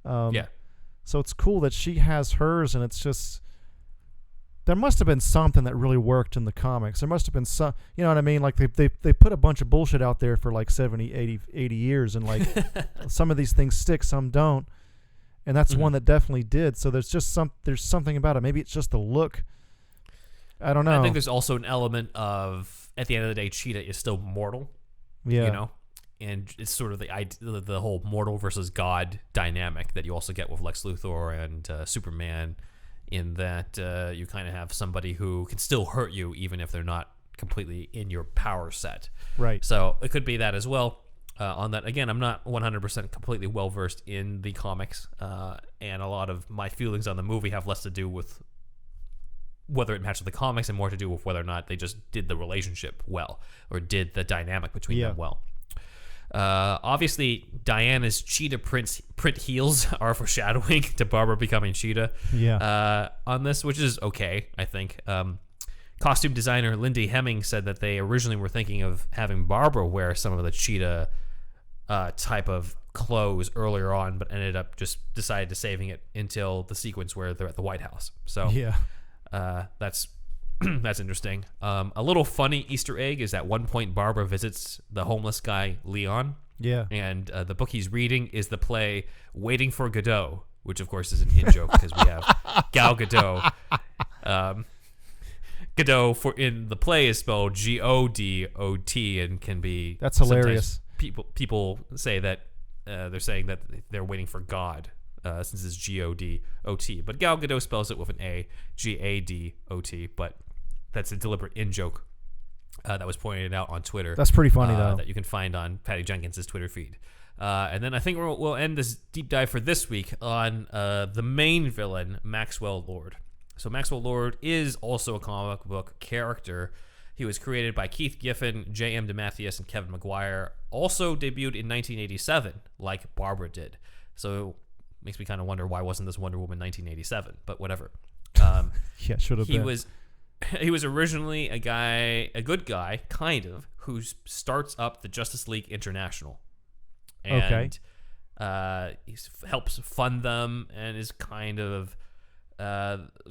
So it's cool that she has hers, and it's just... There must have been something that really worked in the comics. There must have been some... You know what I mean? Like, they put a bunch of bullshit out there for, like, 70, 80 years, and, like, some of these things stick, some don't. And that's one that definitely did. So there's just there's something about it. Maybe it's just the look. I don't know. I think there's also an element of, at the end of the day, Cheetah is still mortal. Yeah. You know? And it's sort of the whole mortal versus God dynamic that you also get with Lex Luthor and Superman, in that you kind of have somebody who can still hurt you even if they're not completely in your power set. Right. So it could be that as well. On that, again, I'm not 100% completely well-versed in the comics, and a lot of my feelings on the movie have less to do with whether it matched with the comics and more to do with whether or not they just did the relationship well or did the dynamic between them well. Obviously, Diana's Cheetah print heels are foreshadowing to Barbara becoming Cheetah. On this, which is okay, I think. Costume designer Lindy Hemming said that they originally were thinking of having Barbara wear some of the Cheetah type of clothes earlier on, but ended up just decided to saving it until the sequence where they're at the White House. So that's that's interesting. A little funny Easter egg is at one point Barbara visits the homeless guy Leon. And the book he's reading is the play Waiting for Godot, which of course is an in-joke because we have Gal Gadot Godot in the play is spelled Godot and can be. That's hilarious. People say that they're saying that they're waiting for God since it's Godot. But Gal Gadot spells it with an A, Gadot. But that's a deliberate in-joke that was pointed out on Twitter. That's pretty funny, though. That you can find on Patty Jenkins' Twitter feed. And then I think we'll end this deep dive for this week on the main villain, Maxwell Lord. So Maxwell Lord is also a comic book character. He was created by Keith Giffen, J.M. DeMatteis, and Kevin Maguire. Also debuted in 1987, like Barbara did. So it makes me kind of wonder, why wasn't this Wonder Woman 1987? But whatever. Yeah, should have been. He was originally a good guy, kind of, who starts up the Justice League International. And he helps fund them and is kind of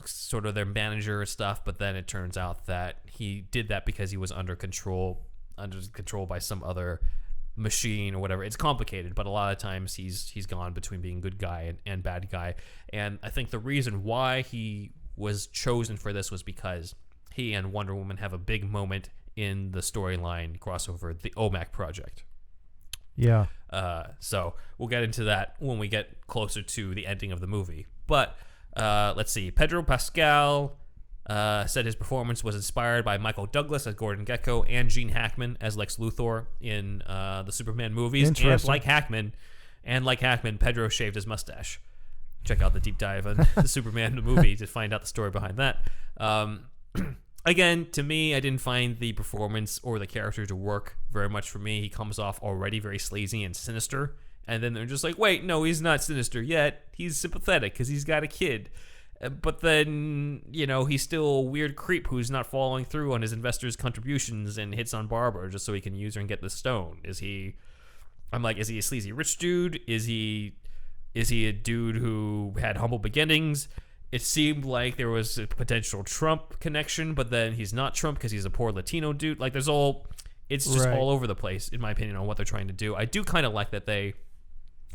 sort of their manager and stuff, but then it turns out that he did that because he was under control by some other machine or whatever. It's complicated, but a lot of times he's gone between being good guy and bad guy. And I think the reason why he was chosen for this was because he and Wonder Woman have a big moment in the storyline crossover, the OMAC project. Yeah. So we'll get into that when we get closer to the ending of the movie. But let's see. Pedro Pascal said his performance was inspired by Michael Douglas as Gordon Gekko and Gene Hackman as Lex Luthor in the Superman movies. And like Hackman, Pedro shaved his mustache. Check out the deep dive on the Superman movie to find out the story behind that. Again, to me, I didn't find the performance or the character to work very much for me. He comes off already very sleazy and sinister. And then they're just like, wait, no, he's not sinister yet. He's sympathetic because he's got a kid. But then, he's still a weird creep who's not following through on his investors' contributions and hits on Barbara just so he can use her and get the stone. Is he a sleazy rich dude? Is he a dude who had humble beginnings? It seemed like there was a potential Trump connection, but then he's not Trump because he's a poor Latino dude. Like, it's just all over the place, in my opinion, on what they're trying to do. I do kind of like that they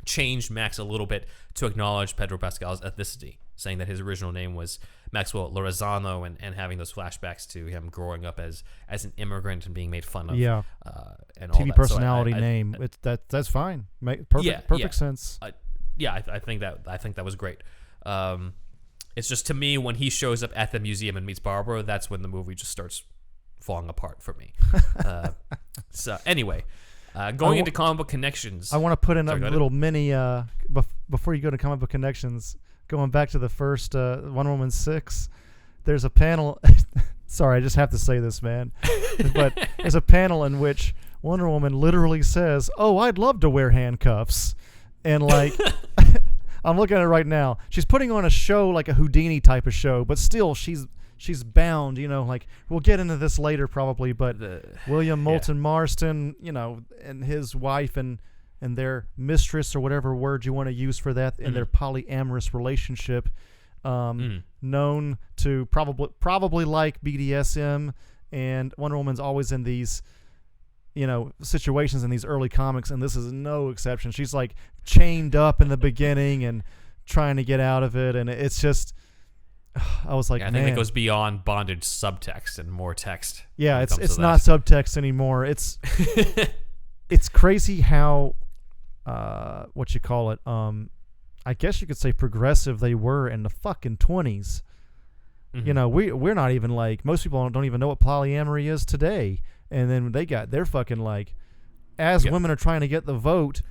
changed Max a little bit to acknowledge Pedro Pascal's ethnicity, saying that his original name was Maxwell Lorenzano and having those flashbacks to him growing up as an immigrant and being made fun of. Yeah. And all TV that. personality name. That's fine. Perfect sense. I think that was great. It's just, to me, when he shows up at the museum and meets Barbara, that's when the movie just starts falling apart for me. So anyway, going into comic book connections. I want to put in a little mini, before you go to comic book connections, going back to the first Wonder Woman 6, there's a panel. Sorry, I just have to say this, man. But there's a panel in which Wonder Woman literally says, "Oh, I'd love to wear handcuffs." And I'm looking at it right now. She's putting on a show, like a Houdini type of show, but still she's bound, we'll get into this later probably, but William Moulton Marston, and his wife and their mistress, or whatever word you want to use for that, in their polyamorous relationship, known to probably like BDSM, and Wonder Woman's always in these situations in these early comics, and this is no exception. She's like chained up in the beginning and trying to get out of it, and it's just, I was like, I think it goes beyond bondage subtext and more text. Yeah, it's not subtext anymore. It's it's crazy how what you call it, I guess you could say progressive they were in the fucking 20s. Mm-hmm. We're not even most people don't even know what polyamory is today. And then they're fucking women are trying to get the vote,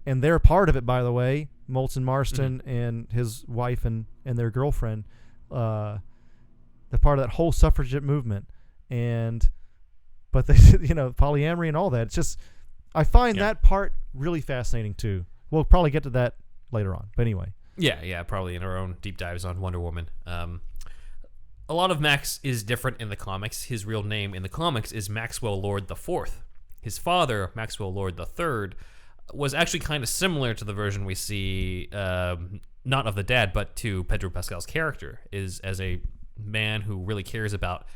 and they're part of it, by the way, Moulton Marston and his wife and their girlfriend, they're part of that whole suffragette movement. But they, polyamory and all that. It's just, I find that part really fascinating too. We'll probably get to that later on. But anyway. Yeah, probably in our own deep dives on Wonder Woman. A lot of Max is different in the comics. His real name in the comics is Maxwell Lord IV. His father, Maxwell Lord III, was actually kind of similar to the version we see, not of the dad, but to Pedro Pascal's character, is as a man who really cares about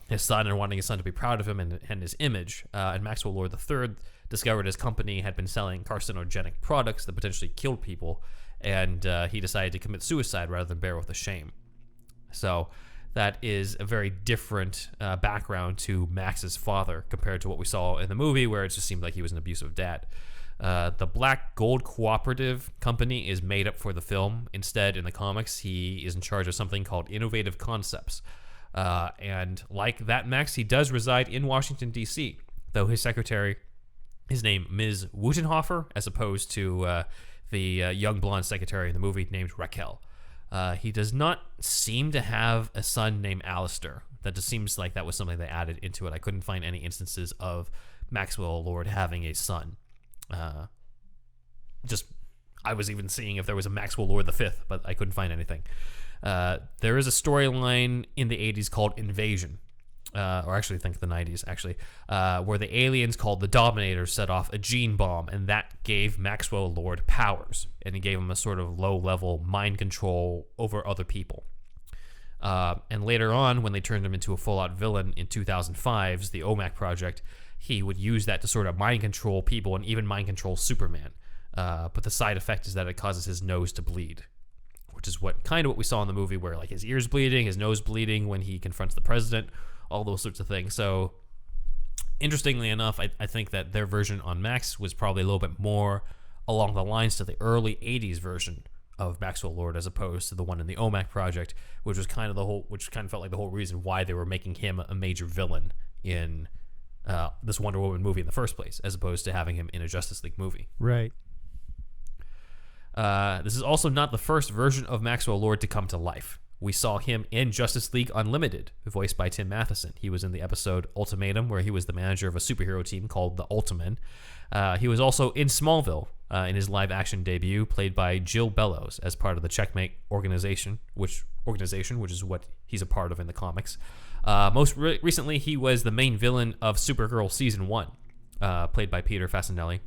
his son and wanting his son to be proud of him and his image. And Maxwell Lord III discovered his company had been selling carcinogenic products that potentially killed people, and he decided to commit suicide rather than bear with the shame. So that is a very different background to Max's father compared to what we saw in the movie, where it just seemed like he was an abusive dad. The Black Gold Cooperative Company is made up for the film. Instead, in the comics, he is in charge of something called Innovative Concepts. And like that Max, he does reside in Washington, D.C., though his secretary is named Ms. Wutenhofer, as opposed to the young blonde secretary in the movie named Raquel. He does not seem to have a son named Alistair. That just seems like that was something they added into it. I couldn't find any instances of Maxwell Lord having a son. I was even seeing if there was a Maxwell Lord V, but I couldn't find anything. There is a storyline in the 80s called Invasion, or actually I think the 90s, actually, where the aliens called the Dominators set off a gene bomb, and that gave Maxwell Lord powers, and it gave him a sort of low-level mind control over other people. And later on, when they turned him into a full-out villain in 2005's The OMAC Project, he would use that to sort of mind control people and even mind control Superman. But the side effect is that it causes his nose to bleed, which is what we saw in the movie, where like his ears bleeding, his nose bleeding when he confronts the president, all those sorts of things. So interestingly enough, I think that their version on Max was probably a little bit more along the lines to the early 80s version of Maxwell Lord, as opposed to the one in the OMAC Project, which felt like the whole reason why they were making him a major villain in this Wonder Woman movie in the first place, as opposed to having him in a Justice League movie. Right. This is also not the first version of Maxwell Lord to come to life. We saw him in Justice League Unlimited, voiced by Tim Matheson. He was in the episode Ultimatum, where he was the manager of a superhero team called the Ultimen. He was also in Smallville in his live-action debut, played by Jill Bellows as part of the Checkmate organization, which is what he's a part of in the comics. Most recently, he was the main villain of Supergirl Season 1, played by Peter Fasinelli.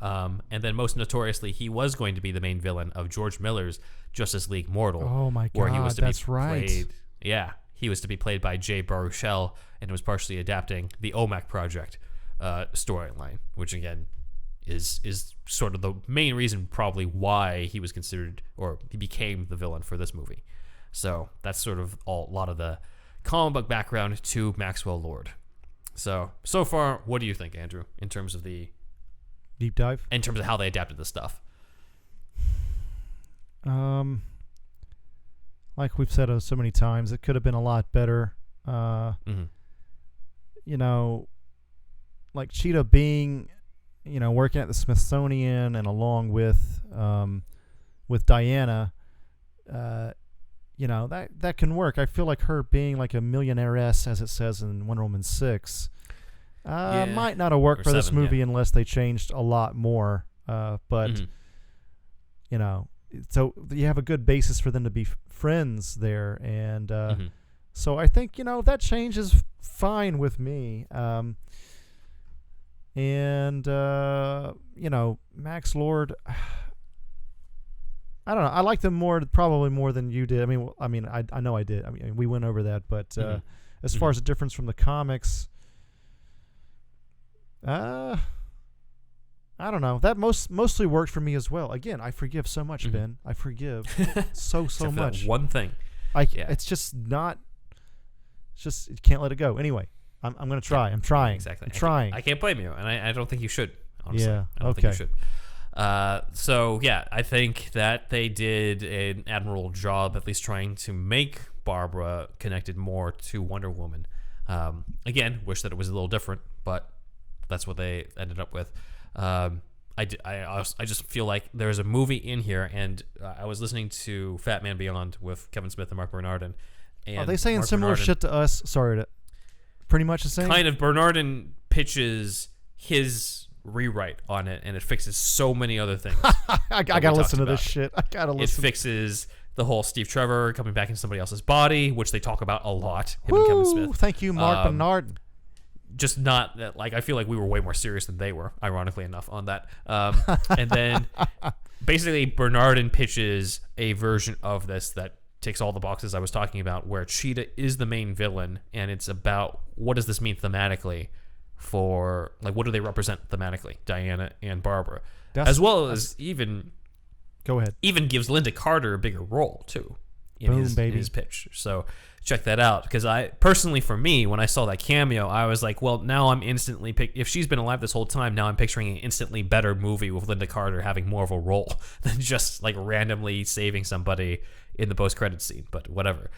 And then most notoriously, he was going to be the main villain of George Miller's Justice League Mortal. Oh my God, where he was to that's be right. Played, yeah, he was to be played by Jay Baruchel, and was partially adapting the OMAC Project storyline, which again is sort of the main reason probably why he was considered, or he became the villain for this movie. So that's sort of a lot of the comic book background to Maxwell Lord. So far, what do you think, Andrew, in terms of the deep dive? In terms of how they adapted the stuff. Like we've said so many times, it could have been a lot better. You know, like Cheetah being, working at the Smithsonian, and along with Diana, that can work. I feel like her being like a millionairess, as it says in Wonder Woman 6, might not have worked for this movie unless they changed a lot more. But so you have a good basis for them to be friends there, and so I think that change is fine with me. And Max Lord, I don't know. I liked him probably more than you did. I know I did. We went over that, but as far as the difference from the comics, I don't know. That mostly worked for me as well. Again, I forgive so much, Ben. I forgive so much. One thing. It's just not. It's just you can't let it go. Anyway, I'm going to try. I'm trying. Exactly. I'm trying. I can't blame you, and I don't think you should. Honestly. Yeah. I don't think you should. I think that they did an admirable job, at least trying to make Barbara connected more to Wonder Woman. Again, wish that it was a little different, but that's what they ended up with. I just feel like there's a movie in here, and I was listening to Fat Man Beyond with Kevin Smith and Mark Bernardin. And are they saying similar shit to us? Sorry, pretty much the same? Kind of. Bernardin pitches his rewrite on it, and it fixes so many other things. I gotta listen to this shit. I gotta listen. It fixes the whole Steve Trevor coming back into somebody else's body, which they talk about a lot. Him and Kevin Smith. Thank you, Mark Bernardin. Just not that, I feel like we were way more serious than they were, ironically enough, on that. And then basically Bernardin pitches a version of this that ticks all the boxes I was talking about, where Cheetah is the main villain, and it's about what does this mean thematically for, what do they represent thematically, Diana and Barbara, as well as even go ahead, even gives Linda Carter a bigger role too. in Boom, his baby. in his pitch. So check that out, because I personally, for me, when I saw that cameo, I was like, well, now I'm instantly if she's been alive this whole time, now I'm picturing an instantly better movie with Linda Carter having more of a role than just like randomly saving somebody in the post-credit scene. But whatever.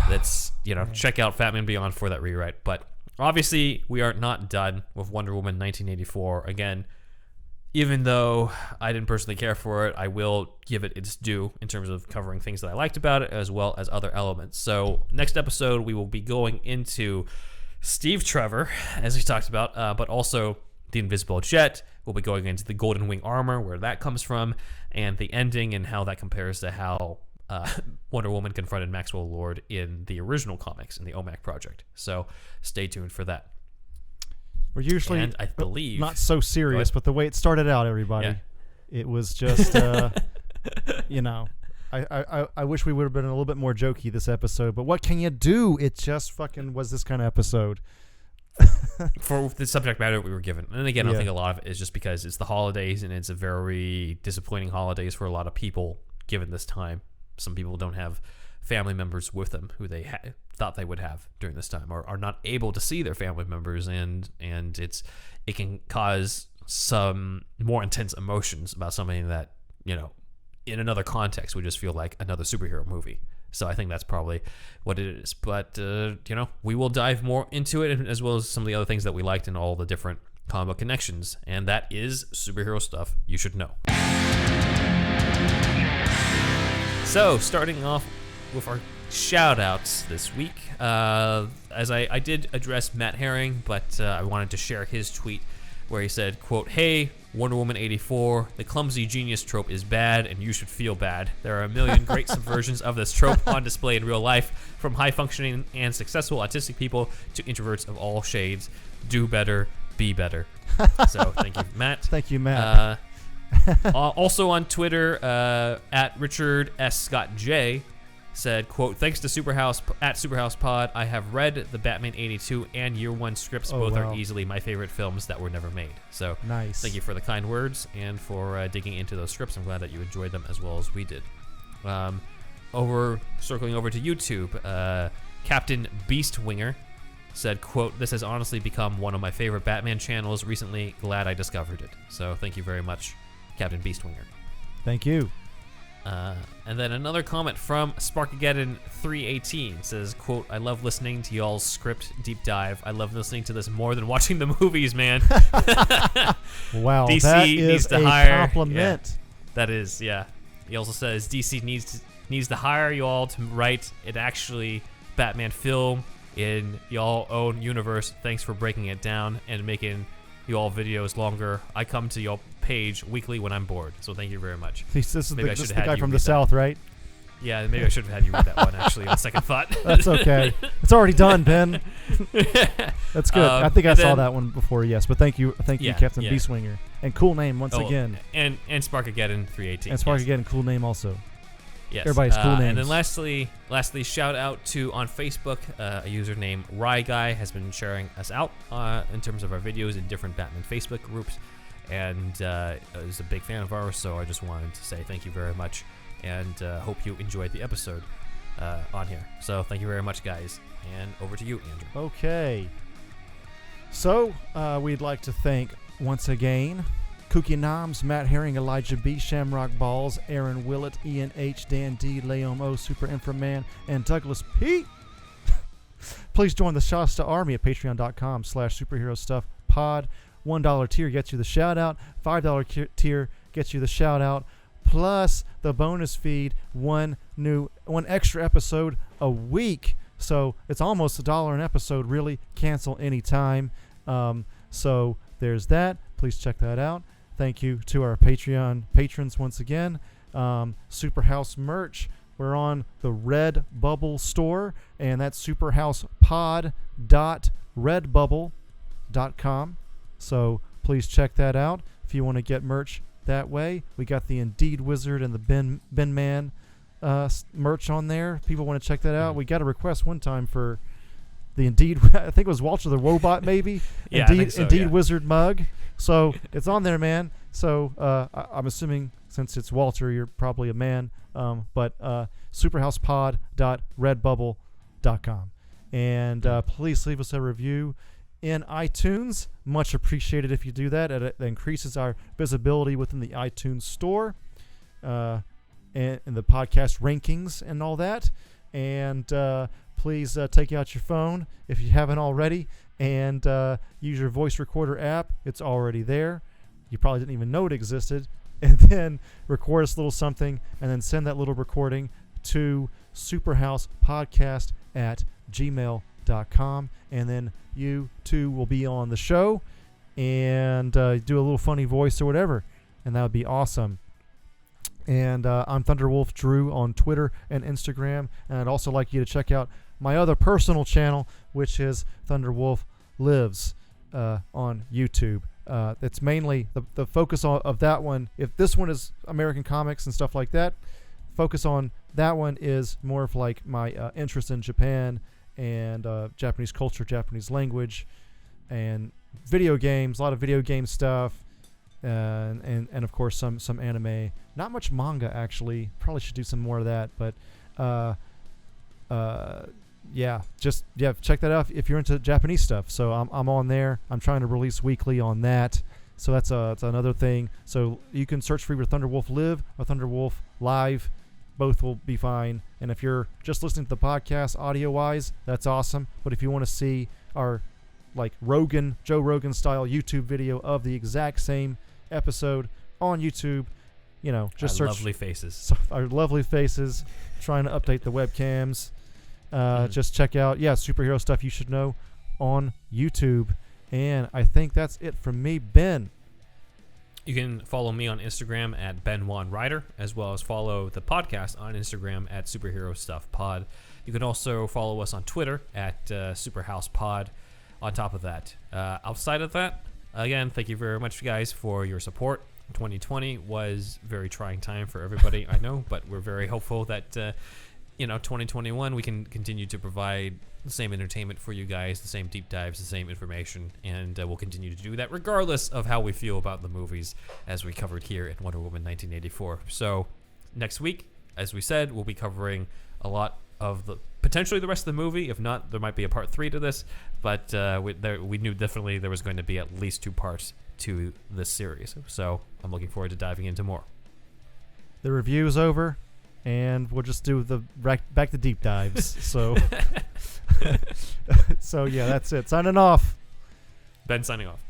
That's, check out Fat Man Beyond for that rewrite. But obviously, we are not done with Wonder Woman 1984. Again, even though I didn't personally care for it, I will give it its due in terms of covering things that I liked about it, as well as other elements. So next episode, we will be going into Steve Trevor, as we talked about, but also the Invisible Jet. We'll be going into the Golden Wing armor, where that comes from, and the ending and how that compares to how Wonder Woman confronted Maxwell Lord in the original comics in the OMAC project. So stay tuned for that. We're usually, and I believe, not so serious, but the way it started out, everybody, it was just, I wish we would have been a little bit more jokey this episode, but what can you do? It just fucking was this kind of episode. For the subject matter we were given. And again, I think a lot of it is just because it's the holidays, and it's a very disappointing holidays for a lot of people given this time. Some people don't have family members with them who they thought they would have during this time, or are not able to see their family members, and it can cause some more intense emotions about something that, in another context would just feel like another superhero movie. So I think that's probably what it is. But we will dive more into it, as well as some of the other things that we liked and all the different comic book connections, and that is superhero stuff you should know. So starting off with our shout-outs this week, as I did address Matt Herring, but I wanted to share his tweet where he said, quote, "Hey, Wonder Woman 84, the clumsy genius trope is bad, and you should feel bad. There are a million great subversions of this trope on display in real life, from high-functioning and successful autistic people to introverts of all shades. Do better, be better." So thank you, Matt. Thank you, Matt. Also on Twitter, at Richard S. Scott J. said, quote, "Thanks to SuperHousePod, I have read the Batman 82 and Year One scripts. Both are easily my favorite films that were never made." So nice. Thank you for the kind words and for digging into those scripts. I'm glad that you enjoyed them as well as we did. Circling over to YouTube, Captain Beastwinger said, quote, "This has honestly become one of my favorite Batman channels recently. Glad I discovered it." So thank you very much, Captain Beastwinger. Thank you. And then another comment from Sparkageddon318 says, quote, "I love listening to y'all's script deep dive. I love listening to this more than watching the movies, man." Wow, DC that needs is to a hire, compliment. Yeah, that is, yeah. He also says DC needs to hire you all to write an actually Batman film in y'all own universe. Thanks for breaking it down and making y'all videos longer. I come to y'all page weekly when I'm bored. So thank you very much. This is the guy from the South, right? Yeah, maybe I should have had you read that one, actually, on second thought. That's okay. It's already done, Ben. That's good. I think I saw that one before, yes. But thank you, Captain Beastwinger. And cool name, once again. And Sparkageddon318. And Sparkageddon, cool name also. Yes. Everybody's cool names. And then lastly, shout out to, on Facebook, a user named Rye Guy has been sharing us out in terms of our videos in different Batman Facebook groups. And is a big fan of ours, so I just wanted to say thank you very much. And hope you enjoyed the episode on here. So thank you very much, guys. And over to you, Andrew. Okay. So we'd like to thank, once again, Kooky Noms, Matt Herring, Elijah B., Shamrock Balls, Aaron Willett, Ian H., Dan D., Leom O., Super Inframan, and Douglas P. Please join the Shasta Army at patreon.com/superherostuffpod. $1 tier gets you the shout-out. $5 tier gets you the shout-out. Plus the bonus feed, one extra episode a week. So it's almost $1 an episode, really. Cancel anytime. So there's that. Please check that out. Thank you to our Patreon patrons once again. SuperHouse merch. We're on the Redbubble store, and that's superhousepod.redbubble.com. So please check that out if you want to get merch that way. We got the Indeed Wizard and the Ben Man merch on there. People want to check that out. We got a request one time for the Indeed, I think it was Walter the Robot, maybe. Yeah, I think so, Indeed Wizard mug. So it's on there, man. So I'm assuming since it's Walter, you're probably a man. But superhousepod.redbubble.com. And please leave us a review in iTunes. Much appreciated if you do that. It increases our visibility within the iTunes store and the podcast rankings and all that. And please take out your phone if you haven't already and use your voice recorder app. It's already there. You probably didn't even know it existed. And then record us a little something and then send that little recording to SuperHousePodcast@gmail.com. And then you too will be on the show and do a little funny voice or whatever. And that would be awesome. And I'm Thunderwolf Drew on Twitter and Instagram. And I'd also like you to check out my other personal channel, which is Thunderwolf Lives on YouTube. It's mainly the focus of that one. If this one is American comics and stuff like that, focus on that one is more of like my interest in Japan and Japanese culture, Japanese language, and video games. A lot of video game stuff, and of course some anime. Not much manga actually. Probably should do some more of that, but check that out if you're into Japanese stuff. So I'm on there. I'm trying to release weekly on that. So that's another thing. So you can search for either Thunderwolf Live or Thunderwolf Live. Both will be fine. And if you're just listening to the podcast audio-wise, that's awesome. But if you want to see our like Joe Rogan style YouTube video of the exact same episode on YouTube, just search lovely faces. Our lovely faces. Trying to update the webcams. Just check out, superhero stuff you should know on YouTube. And I think that's it from me, Ben. You can follow me on Instagram at BenJuanWriter, as well as follow the podcast on Instagram at SuperHeroStuffPod. You can also follow us on Twitter at SuperHousePod. On top of that, outside of that, again, thank you very much, guys, for your support. 2020 was a very trying time for everybody, I know, but we're very hopeful that 2021 we can continue to provide the same entertainment for you guys, the same deep dives, the same information, and we'll continue to do that regardless of how we feel about the movies, as we covered here in Wonder Woman 1984. So next week, as we said, we'll be covering a lot of potentially the rest of the movie. If not, there might be a part 3 to this, but we knew definitely there was going to be at least 2 parts to this series. So I'm looking forward to diving into more. The review is over. And we'll just do the back to deep dives. So, so yeah, that's it. Signing off. Ben signing off.